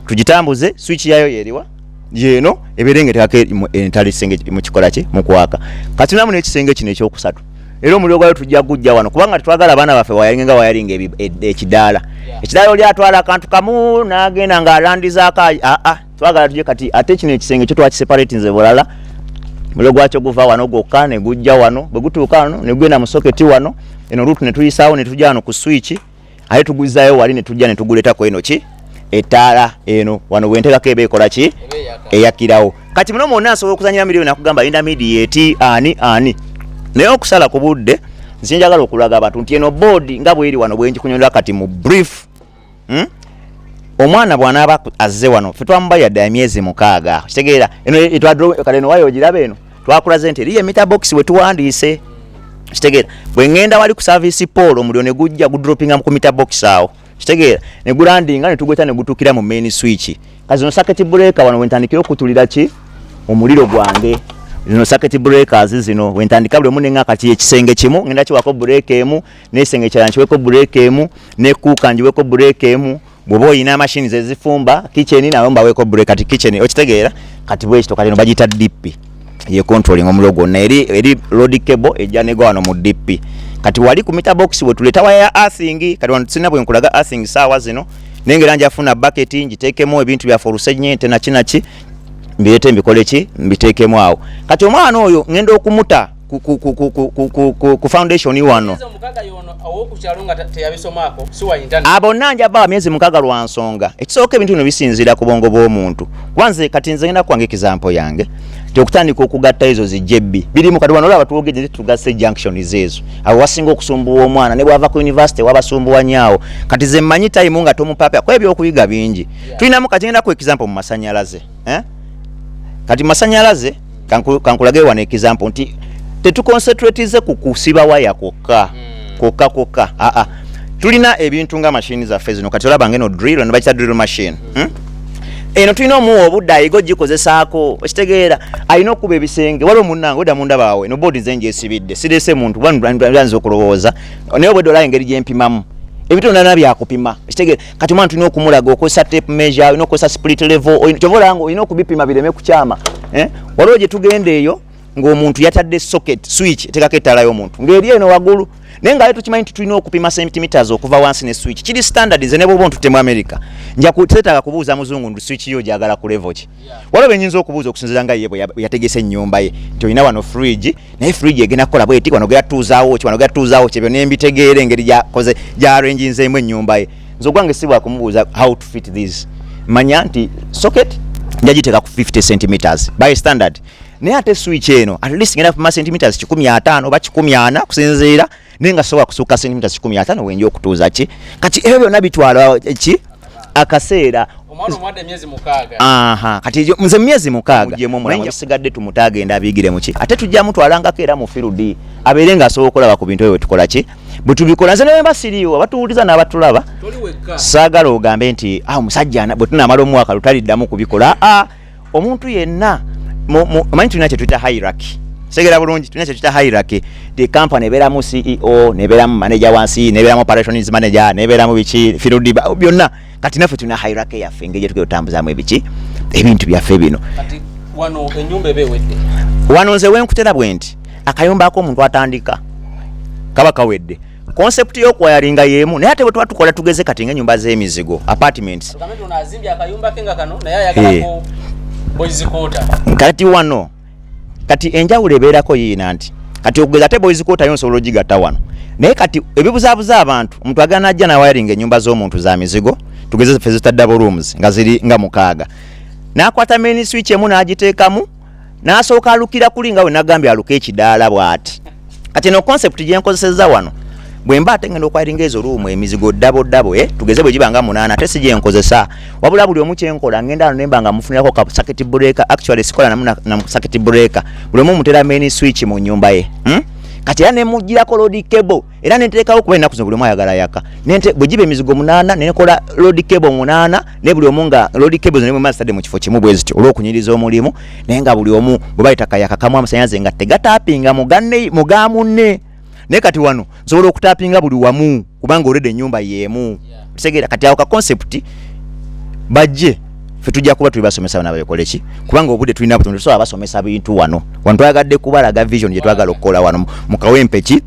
tugitambuze switch yayo yeriwa yeno eberenge tekake entali kisenge mu kikola ki mu kwaka kati namu n'ekisenge kino ekyokusatu era omuliro gwayo tujja gujja wano kubanga twagala abaana baffe wayalinga nga wayalinga ekidaala ekidaala oli atwala akantu kamu n'agenda ng'alandizaako twagala tujje kati ate kino ekisenge kyo twakiseparate nze bulala omuliro gwakyo guva wano gwokka ne gujja wano bwe gutuuka wano ne gugenda mu soketi wano eno ruutu ne tuyisaawo ne tujja wano ku switch ate tuguzaayo wali ne tujja ne tuguleetako eno ki ettaala eno wano bwenteekako eba ekola ki eyakirawo kati muno mwonna asobola okuzanyira miliyoni nakugamba intermediate ani naye okusala ku budde nsinjagala okulaga abantu nti eno board nga bweri wano bwenjikunyonera kati mu brief omwana bw'anaaba azze wano ffe twamubayadde emyezi 6 kitegeera eno kale eno wayo ogiraba eno twakulaze nti eriyo emita box we tuwandiise kitegeera bwe ngenda wali ku service pole omuliro ne gujja gudropinga ku mita box awo kitegeera ne gulandinga ne tugweta ne gutuukira mu main switch kazi no circuit breaker wano wentandikira okutulira ki omuliro gwange zino circuit breakers zino wentandika buli munenga akati ekisenge kimu ngenda kiwako break emu n'ekisenge kirala nkiweko break emu ne kuuka njiweko break emu bw'oba oyina machine zezifumba kitchen nawe mbaweko break kati kitchen okitegeera kati bwekito kati no bagita DP ye controlling omuliro gwonna eri load cable ejja negwa wano mu DP kati wali ku meter box we tuleta waya earthing kati wano sina bwe nkulaga earthing sawa zino nengera njafuna bucket njiteekemu ebintu bya forusenyente na kinaki mbirete mbikole ki mbiteekemu awo kati omwana oyo ngenda okumuta ku foundation wano abonna njaba myezi 6 lwa nsonga ekisooka ebintu bino bisinzira ku bwongo bw'omuntu kwanze kati nze ngenda kwange example yange okutandika okugatta ezo zijebbi birimu kati wano olaba tuwogeje tugasse junction zezo abo wasinga okusumbuwa omwana ne bwava ku university wabasumbuwa nyaawo kati ze mmanyi time nga tomupapya kwa ebyokuyiga bingi tulinamu kati ngenda ku example mu masanyalaze kati masanyalaze kankulage wana example nti tetuconcentratize ku kusiba waya kokka tulina ebintu nga machine za phase no kati olaba ngeno drill ne bakita drill machine eno tulina omuwa obudde ayigo gikozesaako okitegeera alina okuba ebisenge waliwo munnange odda munda baawe no boodi zenje esibidde sirese muntu banza okulowooza naye obwedde olaba engeri gyempimamu ebintu nalina byakupima ekitegeera kati omwana tulina okumulaga okozesa tape measure olina okozesa split level kyova olanga olina okubipima bireme kukyama waliwo gye tugenda eyo ng'omuntu yatadde socket switch etekako ettaala y'omuntu ng'eri eno waggulu naye nga tukimanyi nti tulina okupima centimeters okuva wansi ne switch kiri standard ze ne bwoba ontute mu America nja kuteetaaga kubuuza muzungu nti switch yo gyagala ku level ki waliwo benyinza okubuuza okusinziira nga ye bwe yategese ennyumba ye nti olina wano fridge naye fridge egenda kukola bweti wano geyatuuzaawo ki wano geyatuuzaawo ki ebyo ne mbitegeera engeri gyarwenjinzeemu ennyumba ye nze ogwange si bwakumubuuza how to fit this manya nti socket njagiteeka ku 50 centimeters by standard naye ate switch eno at least ngenda kupima centimeters 15 oba 14 kusinziira nenga sobola kusuuka centimeters 15 wenja okutuuza ki kati ebyo byonna bitwala ki akaseera omwana omwadde emyezi 6 kati nze myezi 6 gyemu omulamu bisigadde tumutaagenda abiyigire mu ki ate tujja mutwalangako era mu field abeere nga asobola okulaba ku bintu ebyo tukola ki bwe tubikola nze naye basiriiwo abatuwuliza n'abatulaba saagala ogambe nti omusajja bwe tunaamala omwaka lutaliddamu kubikola omuntu yenna manyi tulina kye tuyita hierarchy segera bulungi tulina kye tuyita hierarchy the company ebeeramu CEO nebeeramu manager wansi nebeeramu operations manager nebeeramu biki field byonna kati naffe tulina hierarchy yaffe engeri tukyo otambuzaamu ebiki ebintu byaffe bino kati wano ennyumba ebewedde wano nze wenkutera bwe nti akayumba ak'omuntu atandika kaba kawedde concept y'okwayalinga yeemu naye ate bwe tuba tukola tugeze kati ng'ennyumba z'emizigo apartments kati wano kati enjawulo ebeerako yiina nti kati okugeza ate boys quarter yonso ologigatta wano naye kati ebibuzabuza abantu omuntu agana ajja na wiring ennyumba z'omuntu za mizigo tugeze ffe zita double rooms nga ziri nga mukaaga n'akwata main switch emu n'agiteekamu n'asooka alukira kuli nga we nagambye aluka ekidaala bw'ati kati no concept gye nkozesezza wano bwe mba ate ngenda okwalinga ezo ruumu emizigo dabo tugeze bwe gibanga 8 ate si gye nkozesa wabula buli omu kyenkola ngenda ano nemba nga mufunirako ka circuit breaker actually sikola na circuit breaker buli omu mutera main switch mu nyumba ye kati era nemugirako load cable era nenteekawo kuba ennaku zino buli omu ayagala yaka bwe giba emizigo 8 nenekola load cable 8 ne buli omu nga load cable zo nemwe stade mu kifo kimu bwe zityo olw'okunyiriza omulimu naye nga buli omu bwe bayita kayaka kamu amasanyaze nga tegatapinga mugamunne naye kati wano nsobola okutapinga buli wamu kubanga olede ennyumba yeemu kitegeera kati awo ka concept bajje ffe tujja kuba tubasomesa bana bakole ki kubanga obudde tulina butono so abasomesa bintu wano twagadde kubalaga vision gye twagala okukola wano mu Kawempe ki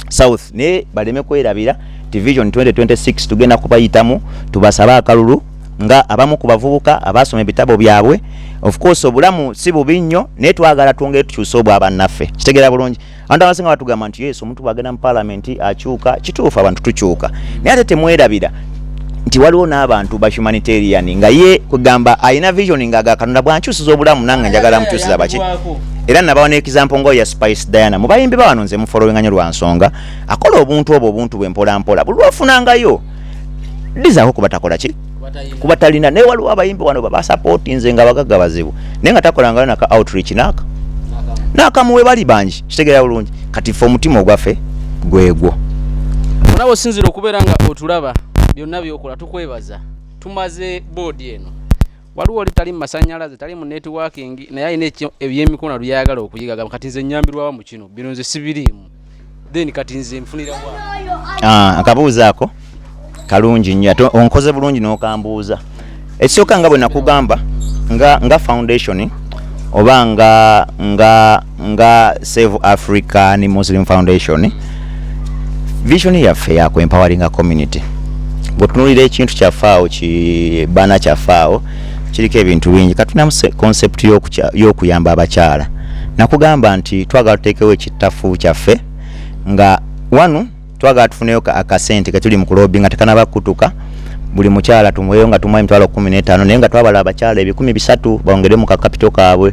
South ne baleme kwerabira Vision 2026 tugenda kubayitamu tubasaba akalulu nga abamu ku bavubuka abasoma ebitabo byabwe of course obulamu si bubi nnyo naye twagala twongere tukyusa obwa bannaffe kitegeera bulungi abantu abasinga batugamba nti yesu omuntu bwagenda mu parliament akyuka kituufu abantu tukyuka naye ate temwerabira nti waliwo n'abantu ba humanitarian nga ye kugamba ayina vision nga Katonda bwankyusiza obulamu nange njagala mukyusiza baki era nabawa n'example ngo ya Spice Diana mu bayimbi bawano nze mufolowinganya lwa nsonga akola obuntu bwe mpola buli lwafunangayo lizaako kubatakola ki kubatalina naye waliwo abayimbi wano babasupport nze nga bagagga bazibu naye nga takolangayo naka outreach nakamuwe bali bangi kitegeera bulungi kati ffe omutima ogwaffe gwegwo olaba osinzira okubeera nga otulaba byonna byokola tukwebaza tumaze boodi eno waliwo oli tali mu masanyalaze tali mu networking naye alina ebyemikono byayagala okuyigaga kati nze nyambirwawa mu kino bino nze sibiriimu then kati nze nfunira bwa akabuuzaako kalungi nnyo ate onkoze bulungi n'okambuuza ekisooka nga bwe nakugamba nga foundation oba nga Save African Muslim Foundation vision yaffe ya empowering community bwotunulira ekintu kyafaawo kibana kyafaawo kiriko ebintu bingi katuna concept y'okuyamba abakyala nakugamba nti twagala tuteekewo ekitafu kyaffe nga wanu twagala tufuneyo akasente katuli mu kulobinga tekanabakutuka buli mukyala tumuweyo nga tumuwa emitwalo 15 naye nga twabala abakyala 300 bongere mu kakapito kaabwe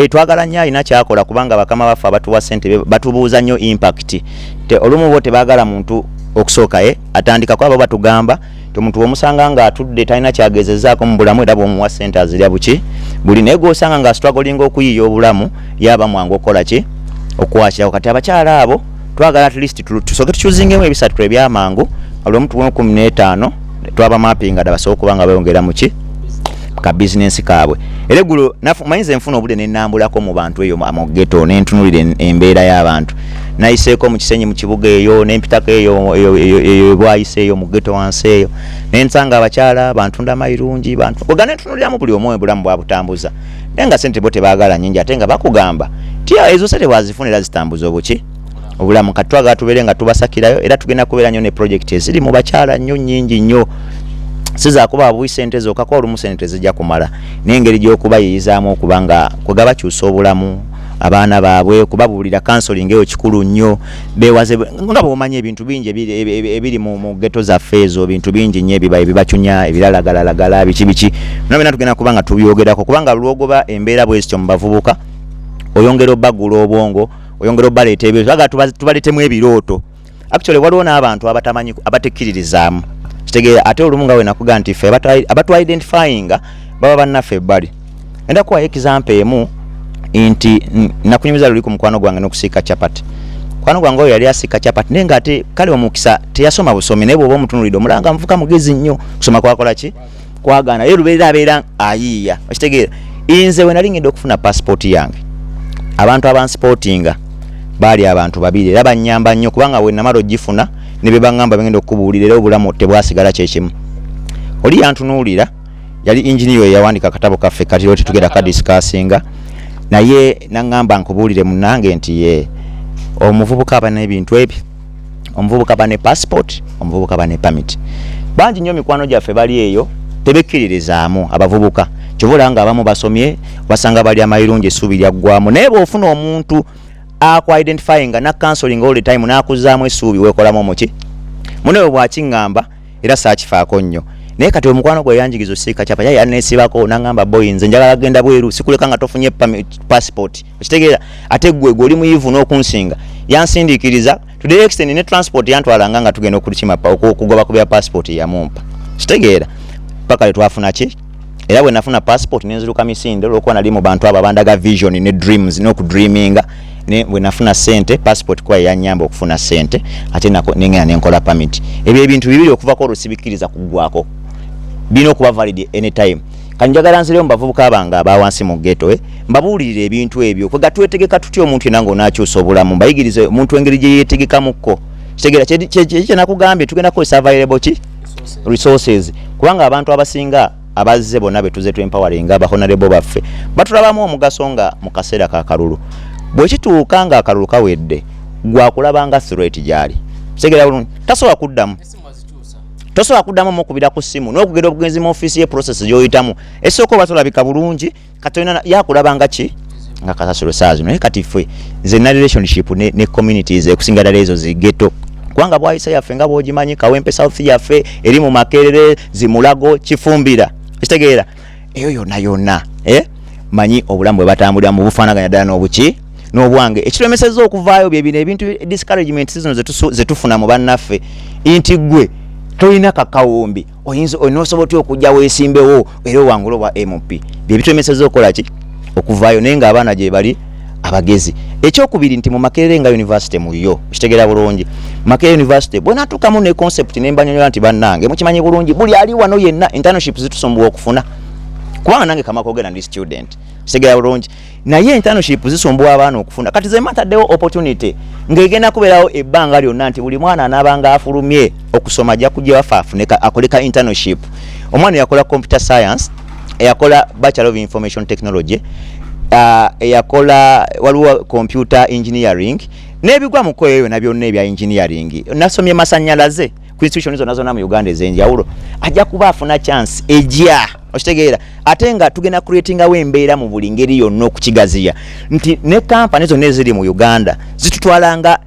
twagala nnyo alina kyakola kubanga bakama baffe abatuwa sente batubuuza nnyo impact olumu bo tebagala muntu okusooka atandika kwabo batugamba omuntu omusanga nga atudde talina kyagezezaako mu bulamu era bw'omuwa sente azirya buki buli naye gw'osanga nga struggling okuyiya obulamu yaba mwangu okukola ki okwakirawo kati abakyala abo twagala at least tusooke tukyuzingemu ebisatu ebyamangu olw'omuntu 15 twaba mappinga dabasobola okuba nga bayongera mu ki ka business kaabwe era eggulo mayinza enfuna obudde nenambulako mu bantu eyo mu ghetto nentunulira embeera y'abantu nayiseeko mu Kisenyi mu kibuga eyo nempitako eyo bwayise eyo mu ghetto wansi eyo nensanga abakyala bantunda mayirungi bantu ogana entunuliramu buli omu obulamu bwabutambuza naye nga sente bo tebaagala nnyingi ate nga bakugamba tia ezo sente bwazifunira zitambuza obuki obulamu kati twagala tubeere nga tubasakirayo era tugenda kubeera nnyo ne project eziri mu bakyala nnyo nnyingi nnyo sizakuba abuwi sente zokka kwa olumu sente zijja kumala n'engeri gy'okubayiyizaamu okuba nga kwega bakyusa obulamu abaana baabwe kubabuulira counseling eyo kikulu nnyo beewaze nga bw'omanyi ebintu bingi ebiri mu ghetto zaffe ezo bintu bingi nnyo ebibacunya ebiralagalagala biki nabena tugenda kuba nga tubyogerako kubanga lwogoba embeera bwezityo mu bavubuka oyongera obbagula obwongo oyongera obbaleeta ebyo tubaleetemu ebirooto actually waliwo n'abantu abatamanyi abatekkiririzaamu kitegeera ate olumu nga we nakuga nti ffe abatu identifyinga baba bannaffe ebbali enda kuwa example emu nti nakunyumiza luli ku mukwano gwange n'okusiika chapati mukwano gwange oyo yali asiika chapati naye nga ate kale omukisa teyasoma busomi naye bw'oba omutunulidde omulanga muvuka mugezi nnyo kusoma kwakola ki kwagaana ye lubeerera abeera ayiiya okitegeera nze we nali ngedde okufuna passport yange abantu abansipotinga baali abantu babiri era bannyamba nnyo kubanga we namala ogifuna ne be bangamba bengenda okubuulira era obulamu tebwasigala kyekimu oli yantunuulira yali engineer yawandika akatabo kaffe kati lero tetugenda kadisikasinga naye nangamba nkubuulire munnange nti ye omuvubuka aba n'ebintu ebyo omuvubuka aba ne passport omuvubuka aba ne permit bangi nnyo mikwano gyaffe bali eyo tebekkiririzaamu abavubuka kyobola nga abamu basomye basanga bali amayirungi essuubi lyaggwamu naye bw'ofuna omuntu identifyinga na counseling all the time n'akuzaamu essuubi weekolamu muki munewe bw'akiŋŋamba era saakifaako nnyo naye kati omukwano gwe yanjigiza osiika kyapa yali aneesibako n'angamba boyi nze njagala genda bweru sikuleka nga tofunye passport okitegeera ate gwe oli muyivu n'okunsinga yansindiikiriza to the extent ne transport yantwalanga nga tugenda okulikimapa okugoba ku bya passport yamumpa kitegeera paka letwafuna ki era bwe nafuna passport nenziruka misinde olwokuba nali mu bantu abo abandaga vision ne dreams n'okudreaminga ne bwe nafuna sente passport kwa yanyamba okufuna sente ate nengena nenkola permit ebyo ebintu bibiri okuvako olusibikiriza kugwako bino okuba valid anytime kanjagala nzire mbavubuka abanga abawansi mu ghetto mbabuulirira ebintu ebyo kwe gatwetegeka tutya omuntu yenango n'akyusa obulamu mbayigirize omuntu engeri gye yeetegekamukko kitegeera kye nakugambye tugenda kukozesa available ki resources kubanga abantu abasinga abazze bonna betuze twempowering aba honorable baffe batulabamu omugaso nga mu kaseera ka kalulu bwe kituuka nga akalulu kawedde gwakulabanga threat gyali kitegeera bulungi tasobola kuddamu mukubira ku ssimu n'okugenda obugenzi mu office ye process gy'oyitamu esooka oba tolabika bulungi katonda yakulabanga ki nga kasasiro saazi naye kati ffe nze na relationship ne communities ekusinga ddala ezo zigeto kubanga bwayisa yaffe nga bw'ogimanyi Kawempe South yaffe eri mu Makerere Zimulago Kifumbira kitegeera eyo yonna manyi obulamu bwe batambulira mu bufaanaganya ddala n'obuki n'obwange ekiremesezza okuvaayo bye bino ebintu discouragement zino zetufuna mu bannaffe nti gwe tolina kakawumbi oyinza onosobola otya okujja weesimbewo era owangula obwa MP bye bituremesezza okukola ki okuvaayo naye nga abaana gye bali abagezi ekyokubiri nti mu Makerere nga university muyo kitegeera bulungi Makerere University bwe natuukamu ne concept nembanyonyola nti bannange mukimanyi bulungi buli ali wano yenna internship zitusumbuwa okufuna kubanga nange kamakogera ndi student kitegeera bulungi naye internship zisumbuwa abaana okufuna kati ze mataddewo opportunity ng'egenda kubeerawo ebbanga lyonna nti buli mwana anaabanga afulumye okusoma ajja kujja wafa afuneka akoleka internship omwana yakola computer science eyakola bachelor of information technology eyakola waliwo computer engineering n'ebigwa mu kkoyo eyo nabyonna ebya engineering nasomye masannyalaze ku institution zonna zonna mu Uganda ez'enjawulo ajja kuba afuna chance ejja okitegeera ate nga tugenda creatingawo embeera mu buli ngeri yonna okukigaziya nti ne kampani zonna eziri mu Uganda zitutwalanga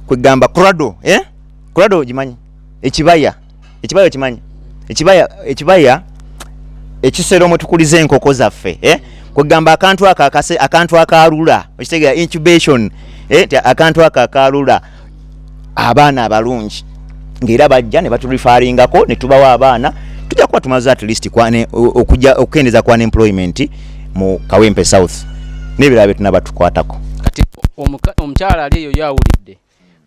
kwegamba Corrado gimanyi ekibaya kimanyi ekibaya ekisero mwe tukuliza enkoko zaffe kwegamba akantu akalula okitegeera incubation akantu akalula abaana abalungi ng'era bajja ne baturifaringako ne tubawa abaana tujja kuba tumaze at least okujja okukendeza kwa unemployment mu Kawempe South n'ebirala bye tunaba tukwatako kati omukyala ali eyo yawulidde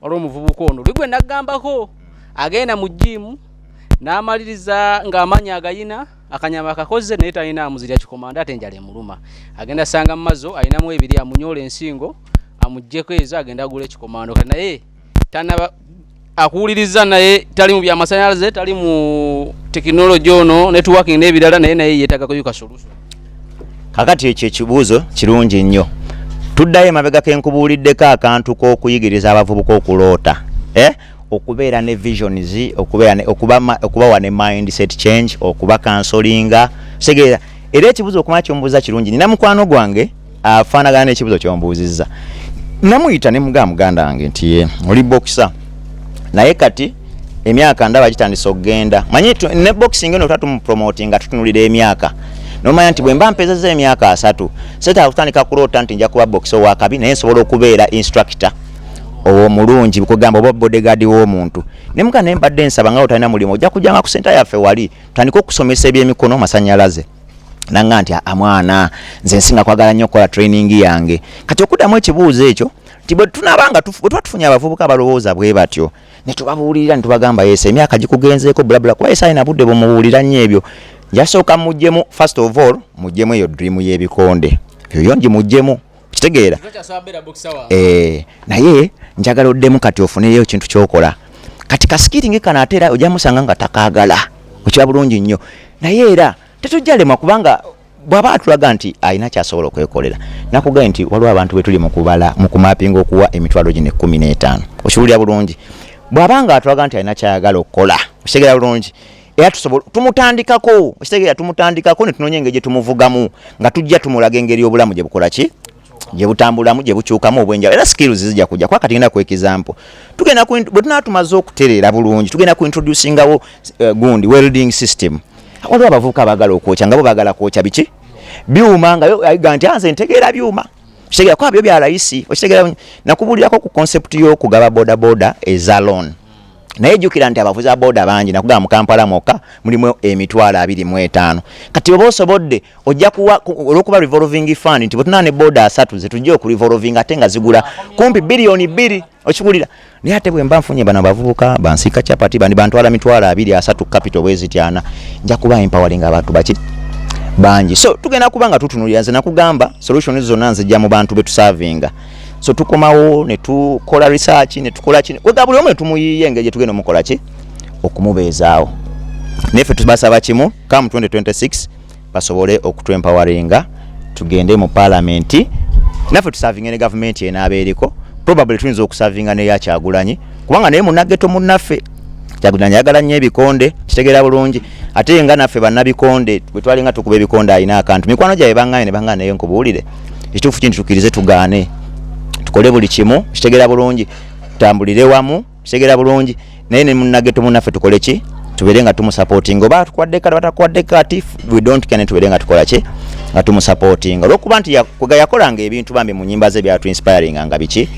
waliwo omuvubuka ono ligwe naggambako agenda mu gym n'amaliriza ng'amanya agayina akanyama akakoze naye talina amuzirya kikomanda ate enjala emuluma agenda sanga mu mazo alinamu ebiri amunyola ensingo amuggyeko ezo agenda agula ekikomando kati naye tanaba akuwuliriza naye tali mu byamasannyalaze tali mu tekinologi ono networking n'ebirala naye yeetaaga kuyuka solution kakati ekyo ekibuuzo kirungi nnyo tuddayo emabega kenkubuuliddeko akantu k'okuyigiriza abavubuka okuloota okubeera ne visions okubawa ne mindset change okuba counselinga segeera era ekibuuzo okumanya kyombuuza kirungi nina mukwano gwange afaanagana n'ekibuuzo kyombuuzizza namuyita ne muganda wange nti oli boxer naye kati emyaka ndaba gitandise okugenda manyi ne boxing eno tutumupromoting nga tutunulira emyaka nomanya nti bwe mba mpezezza emyaka 3 seta kutandika kuloota nti nja kuba boxer wakabi naye nsobola okubeera instructor omulungi kugamba oba bodyguard w'omuntu nemuka ne mbadde nsaba nga otalina mulimu ojja kujjanga ku senta yaffe wali tandika okusomesa ebyemikono masannyalaze nanga nti amwana nze nsinga kwagala nnyo okukola training yange kati okuddamu ekibuuzo ekyo nti bwe tunabanga tuba tufunye abavubuka abalowooza bwe batyo ne tubabuulirira ne tubagamba yese emyaka gikugenzeeko bulabula kuba yese alina budde bwemubuulira nnyo ebyo njasooka muggyemu first of all muggyemu eyo dream y'ebikonde yoyo ngimuggyemu kitegeera naye njagala oddemu kati ofuneyo ekintu kyokola kati kaskiringi kana ate era ojja musanga nga takaagala okira bulungi nnyo naye era tetujjalema kubanga bw'aba atulaga nti alina kyasobola okwekolera nakugaye nti waliwo abantu bwe tuli mu kubala mu kumapinga okuwa emitwalo gine 15 okiwulira bulungi bw'abanga atulaga nti alina kyayagala okukola okitegeera bulungi era tusobola tumutandikako ekitegeera tumutandikako ne tunonye engeri gye tumuvugamu nga tujja tumulaga engeri obulamu gye bukola ki gye butambulamu gye bukyukamu obwenjawulo era skills zijja kujja kwa kati ngenda ku example tugenda bwe tunaba tumaze okutereera bulungi tugenda ku introducingawo gundi welding system waliwo abavubuka abaagala okwokya nga bo baagala kwokya biki byuma nga ayiga nti nze ntegeera byuma kitegeera kwa byo bya layisi okitegeera nakubulirako ku concept y'okugaba bodaboda eza loan naye jjukira nti abavuzi boda bangi nakugamba mu Kampala mwokka mulimu emitwalo 25 kati oba osobodde ojja kuwa olw'okuba revolving fund nti bwe tunaa ne boda 3 ze tujja okurevolving ate nga zigula kumpi biliyoni 2 okigulira naye ate bwe mba nfunye bano abavubuka bansika kyapati bandi bantwala mitwalo 23 capital bwezityana nja kuba empowering abantu baki bangi so tugenda kuba nga tutunulira nze nakugamba solutions zonna nzijja mu bantu betusavinga so tukomawo ne tukola research ne tukola kino wega buli omu tumuyiye engeri tugenda omukola ki okumubeezaawo nefe tubasaba kimu come 2026 basobole okutwempoweringa tugende mu parliament nafe tusavinga ne government enaabeeriko probably tuyinza okusavinga neya Kyagulanyi kubanga naye munageto munaffe Kyagulanyi ayagala nnyo ebikonde kitegeera bulungi ate nga naffe bannabikonde bwe twalinga tukuba ebikonde alina akantu mikwano gyabe bangane ne bangane naye nkubuulire ekituufu kintu tukirize tugaane tukole buli kimu kitegeera bulungi tutambulire wamu kitegeera bulungi naye ne munnageto munaffe tukole ki tubeere nga tumusupporting oba tukwadde kati batakwadde kati we don't can tubeere nga tukola ki nga tumusupporting olw'okuba nti yakolanga ebintu bambi mu nnyimba ze byatu inspiring nga biki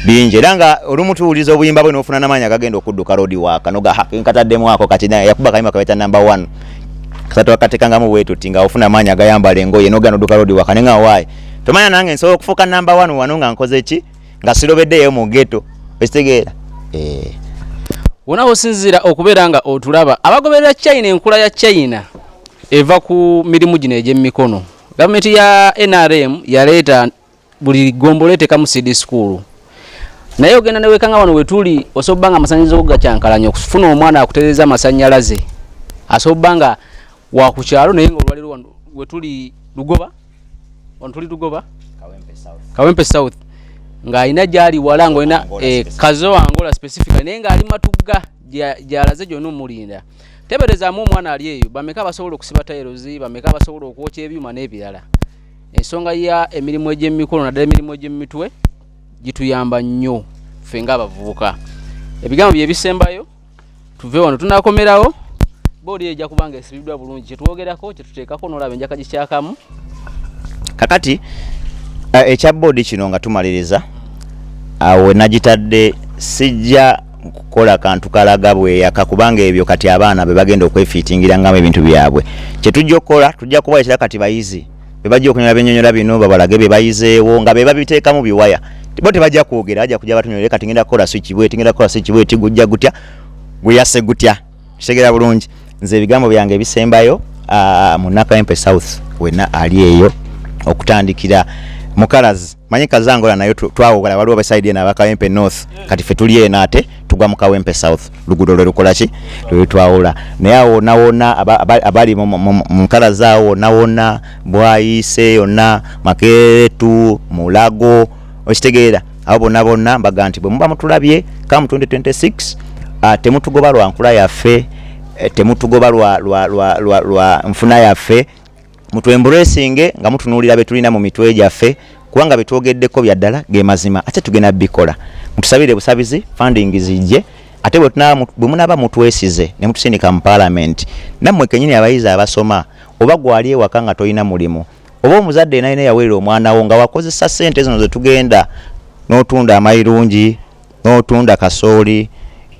bingi era nga olumu tuwuliza obuyimba bwe n'ofuna n'amaanyi agagenda okudduka road waka noga nkataddemu ako kati yakuba kayimba kaweta number 1 kasatu akatekangamu wetuti nga ofuna amaanyi agayambala engoye nogenda odduka road waka nenga waayi tomanya nange nsobola okufuuka number 1 wano nga nkoze ki nga sirobeddeyo mu ghetto ekitegeera wona osinzira okubeera nga otulaba abagoberera China enkula ya China eva ku mirimu gino egy'emikono gavumenti ya NRM yaleeta buli gombolete kamu seed school naye ogenda newekanga wano wetuli osobanga amasannyalaze ogakyankalanya okufuna omwana akutereeza amasannyalaze asobanga wakukyalo naye nga olwaliro wano wetuli Lugoba wano tuli Lugoba Kawempe South ng'alina gyali wala ng'olina kazo Angola specific naye ng'ali Matugga gyalaze gyonna omulinda teberezaamu omwana ali eyo bameka basobola okusiba tayirozi bameka basobola okwokya ebyuma n'ebirala ensonga ya emirimu egy'emikono naddala emirimu egy'emitwe gituyamba nnyo ffe ng'abavubuka ebigambo bye bisembayo tuve wano tunakomerawo boodi ejja kubanga esibiddwa bulungi kyetwogerako kyetuteekako n'olaba enjaka gikyakamu kakati ekya boodi kino nga tumaliriza awo nagitadde sijja kukola kantu kalaga bweyaka kubanga ebyo kati abaana be bagenda okwefiitingirangamu ebintu byabwe kyetujja okukola tujja kuba ekira kati bayizi bebajja okunyola byennyonnyola bino babalage be bayizeewo nga be babiteekamu biwaya bo tebajja kwogera ajja kujja batunyolere kati ngenda kukola switch bwe tingenda kukola switch bwe tigujja gutya guyase gutya kitegeera bulungi nze ebigambo byange ebisembayo mu Nakawempe South wena ali eyo okutandikira mukalazi manyi Kazangola nayo twawogala waliwo beside ena Bakawempe North kati fe tuli ena ate tugwa mu Kawempe South lugudo lwe lukola ki lwe twawula naye awo nawona abali mu mukalazi awo nawona Bwayise yonna Makeretu Mulago okitegeera abo bonna mbaga nti bwe muba mutulabye kamu 2026 temutugoba lwa nkula yaffe temutugoba lwa nfuna yaffe mutwembulesinge nga mutunuulira betulina mu mitwe gyaffe kubanga betwogeddeko bya ddala ge mazima ate tugenda bikola mutusabire busabizi funding zijje ate bwe munaba mutwesize ne mutusindika mu parliament nammwe kenyini abayizi abasoma oba gwali ewaka nga toyina mulimu oba omuzadde naye yaweerera omwana wo nga wakozesa ssente zino ze tugenda n'otunda amayirungi n'otunda kasooli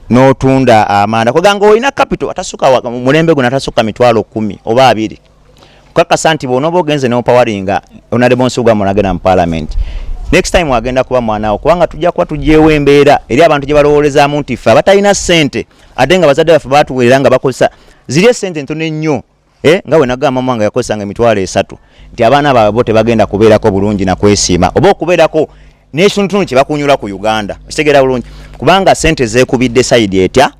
n'otunda amanda kweganga olina capital atasuka mulembe guno atasuka mitwalo 10 oba 2 kukakasa nti bw'onooba ogenze n'opawaringa honorable Nsubuga munagenda mu parliament next time wagenda kuba mwanawo kubanga tujja kuba tugyewo embeera eri abantu gye balowoolezaamu nti ffe abatalina ssente ate nga bazadde baffe baatuweerera nga bakozesa ziri essente ntono ennyo nga bwe nagamba mama nga yakozesanga emitwalo 3 nti abaana baabwe bo tebagenda kubeerako bulungi na kwesiima oba okubeerako n'ekintu kye bakunyula ku Uganda kitegeera bulungi kubanga ssente zeekubidde sayidi etya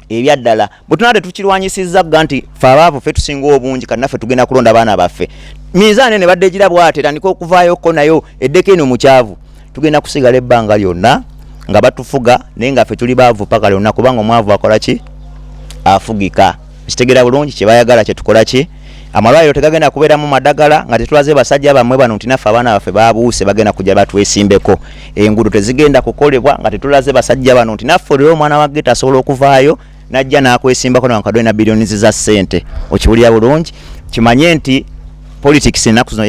ebyaddala bwe tunadde tukirwanyisizza gga nti ffe abaavu ffe tusinga obungi kati naffe tugenda kulonda baana baffe miizaani ne badde gira bwate tandika okuvaayoko nayo eddeko eno mukyavu tugenda kusigala ebbanga lyonna nga batufuga naye nga ffe tuli baavu paka lyonna kubanga omwavu akola ki afugika kitegera bulungi kye bayagala kye tukola ki amalwaliro tegagenda kubeeramu madagala nga tetulaze basajja bamwe bano nti naffe abaana baffe babuuse bagenda kujja batwesimbeko enguudo tezigenda kukolebwa nga tetulaze basajja bano nti naffe olero omwana wa geta asobola okuvaayo najja n'akwesimbako nankadwe na biliyonizi za ssente okiwulira bulungi kimanye nti politics ennaku zino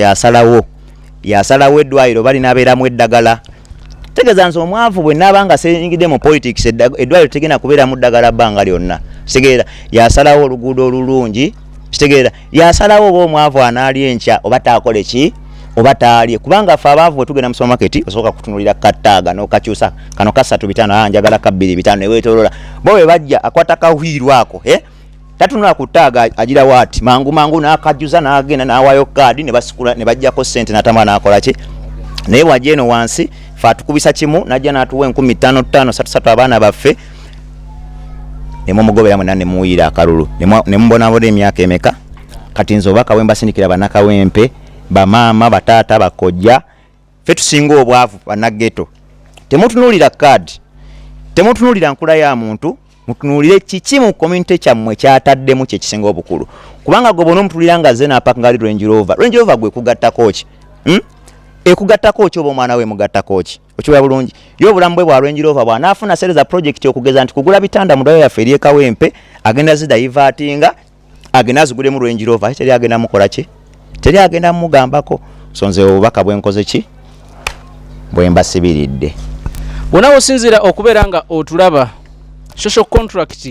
yasalawo eddwaliro balina abeeramu eddagala tegeeza nti omwavu bwe naaba nga senyingidde mu politics eddwaliro tegenda kubeeramu ddagala bbanga lyonna kitegeera yasalawo oluguudo olulungi kitegeera yasalawo oba omwavu anaali enkya oba taakole ki oba taalye kubanga ffe abaavu bwe tugenda mu supermarket osooka kutunulira kattaaga n'okakyusa kano ka 3 njagala ka 2 neweetoolola bo bwe bajja akwata kahwiirwa ako tatunula ku ttaaga agira waati mangu n'akajuza n'agenda n'awaayo kaadi ne basikula ne bajjako ssente n'atama n'akola ki naye wajja eno wansi ffe atukubisa kimu najja n'atuwa 15,533 abaana baffe ne mumugobera mwena ne muwuyira akalulu ne mubonabona emyaka emeka kati nze obaka we mbasindikira bannakawempe bamaama bataata bakojja ffe tusinga obwavu bannageto temutunuulira kaadi temutunuulira nkula ya muntu mutunuulire kiki mu community kyammwe kyataddemu kye kisinga obukulu kubanga gwe bona omutulira nga ze n'apaka ngali Range Rover gwe kugattako ki ekugattako ki oba omwana we mugattako ki okiwulira bulungi yo obulamu bwe bwa Range Rover bw'anaafuna sereza project okugeza nti kugula bitanda mu ddwaliro yaffe ery'ekawempe agenda zidaivatinga agenda azigulemu Range Rover teri agenda mukola ki teri agenda mugambako so nze obubaka bwenkoze ki bwe mbasibiridde bwona osinzira okubeera nga otulaba social contract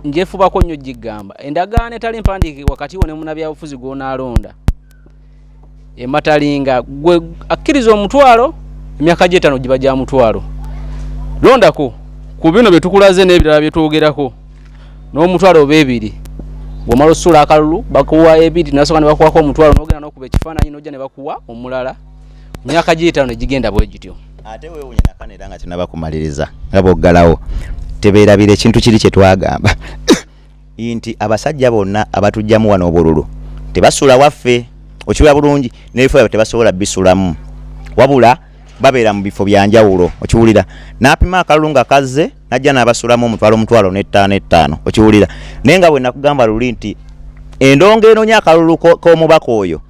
njefubako nnyo gigamba endagaano etali mpandiike wakati wo ne munnabyabufuzi gw'onaalonda ematalinga gwe akkiriza omutwalo emyaka gye 5 giba gya mutwalo londako ku bino bye tukulaze n'ebirala bye twogerako n'omutwalo oba 2 bw'omala osula akalulu bakuwa 2 nasooka ne bakuwako omutwalo n'ogenda n'okuba ekifaananyi n'ojja ne bakuwa omulala emyaka gye 5 ne gigenda bwe gityo ate wewe unyina kanera nga tunaba kumaliriza nga boggalawo tebeerabira ekintu kiri kye twagamba nti abasajja bonna abatujjamu wano obululu tebasula waffe okiwulira bulungi n'ebifo tebasobola bisulamu wabula babeera mu bifo bya njawulo okiwulira n'apima akalulu nga kazze najja n'abasulamu omutwalo n'ettaano okiwulira naye nga bwe nakugamba luli nti endongo enoonya akalulu k'omubaka oyo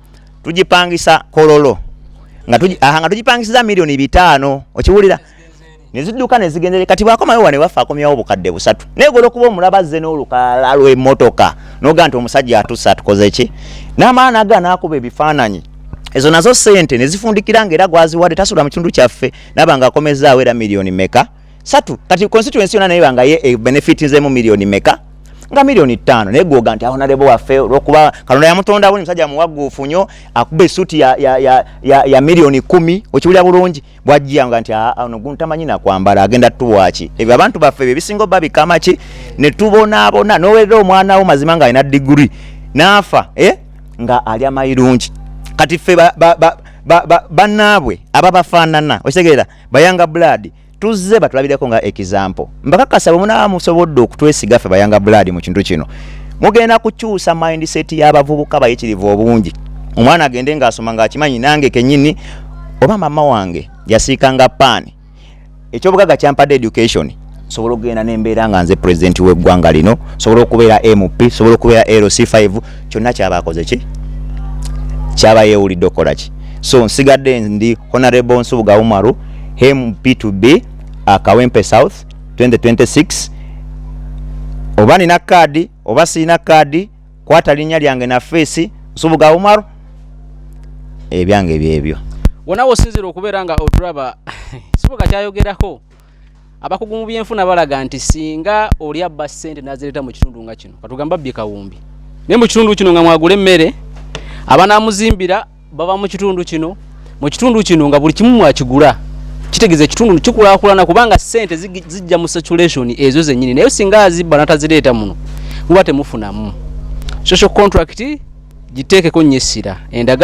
tugipangisa kololo nga tugipangisiza miliyoni 5 okiwulira nezidduka nezigendere kati bwakomayo wane waffe akomyawo obukadde 3 negolo kuba omulabazze n'olukala lw'emmotoka noga nti omusajja atusa atukoze ki n'amaana aga n'akuba ebifaananyi ezo nazo ssente nezifundikira ng'era gwaziwadde tasula mu kitundu kyaffe nabanga akomezaawo era miliyoni meka 3 kati constituency yonna naye banga ye benefit nzemu miliyoni meka nga miliyoni 5 naye gwoga nti honorable waffe olwokuba Katonda yamutondawo musajja muwaguufu nnyo akuba essuuti ya miliyoni 10 okiwulira bulungi bwajjanga nti ono guntamanyi nakwambala agenda tuwaaki ebyo abantu baffe bebisinga obba bikama ki ne tubonaabona n'owerera omwana wo mazima nga alina diguri n'afa nga ali amayirungi kati ffe bannaabwe ababafaanana okitegeera bayanga blood tuzze batulabireko nga example mbakakasa bwe munaba musobodde okutwesiga ffe bayanga blood mu kintu kino mugenda kukyusa mindset y'abavubuka bayitirivu obungi omwana agende ng'asoma ng'akimanyi nange kenyini oba mama wange yasiikanga paani ekyobugaga kyampadde education sobola okugenda n'embeera nga nze president w'eggwanga lino sobola okubeera MP sobola okubeera LC5 kyonna kyabakoze ki kyaba yeewulidde okukola ki so nsigadde ndi honorable Nsubuga Umaru MP2B Kawempe South 2026 oba nina kaadi oba siina kaadi kwata linnya lyange na face Nsubuga Umaru ebyange byebyo wona wosinzira okubeera nga otulaba Nsubuga kyayogerako abakugu mu byenfuna balaga nti singa oli abba ssente n'azireeta mu kitundu nga kino katugamba bbye Kawumbi naye mu kitundu kino nga mwagula emmere abanaamuzimbira baba mu kitundu kino nga buli kimu mwakigula kitegeze kitundu kikulaakulana kubanga ssente zijja mu saturation ezo zennyini naye singa azibba n'atazireeta muno muba temufunamu social contract giteekeko nnyo essira endagaano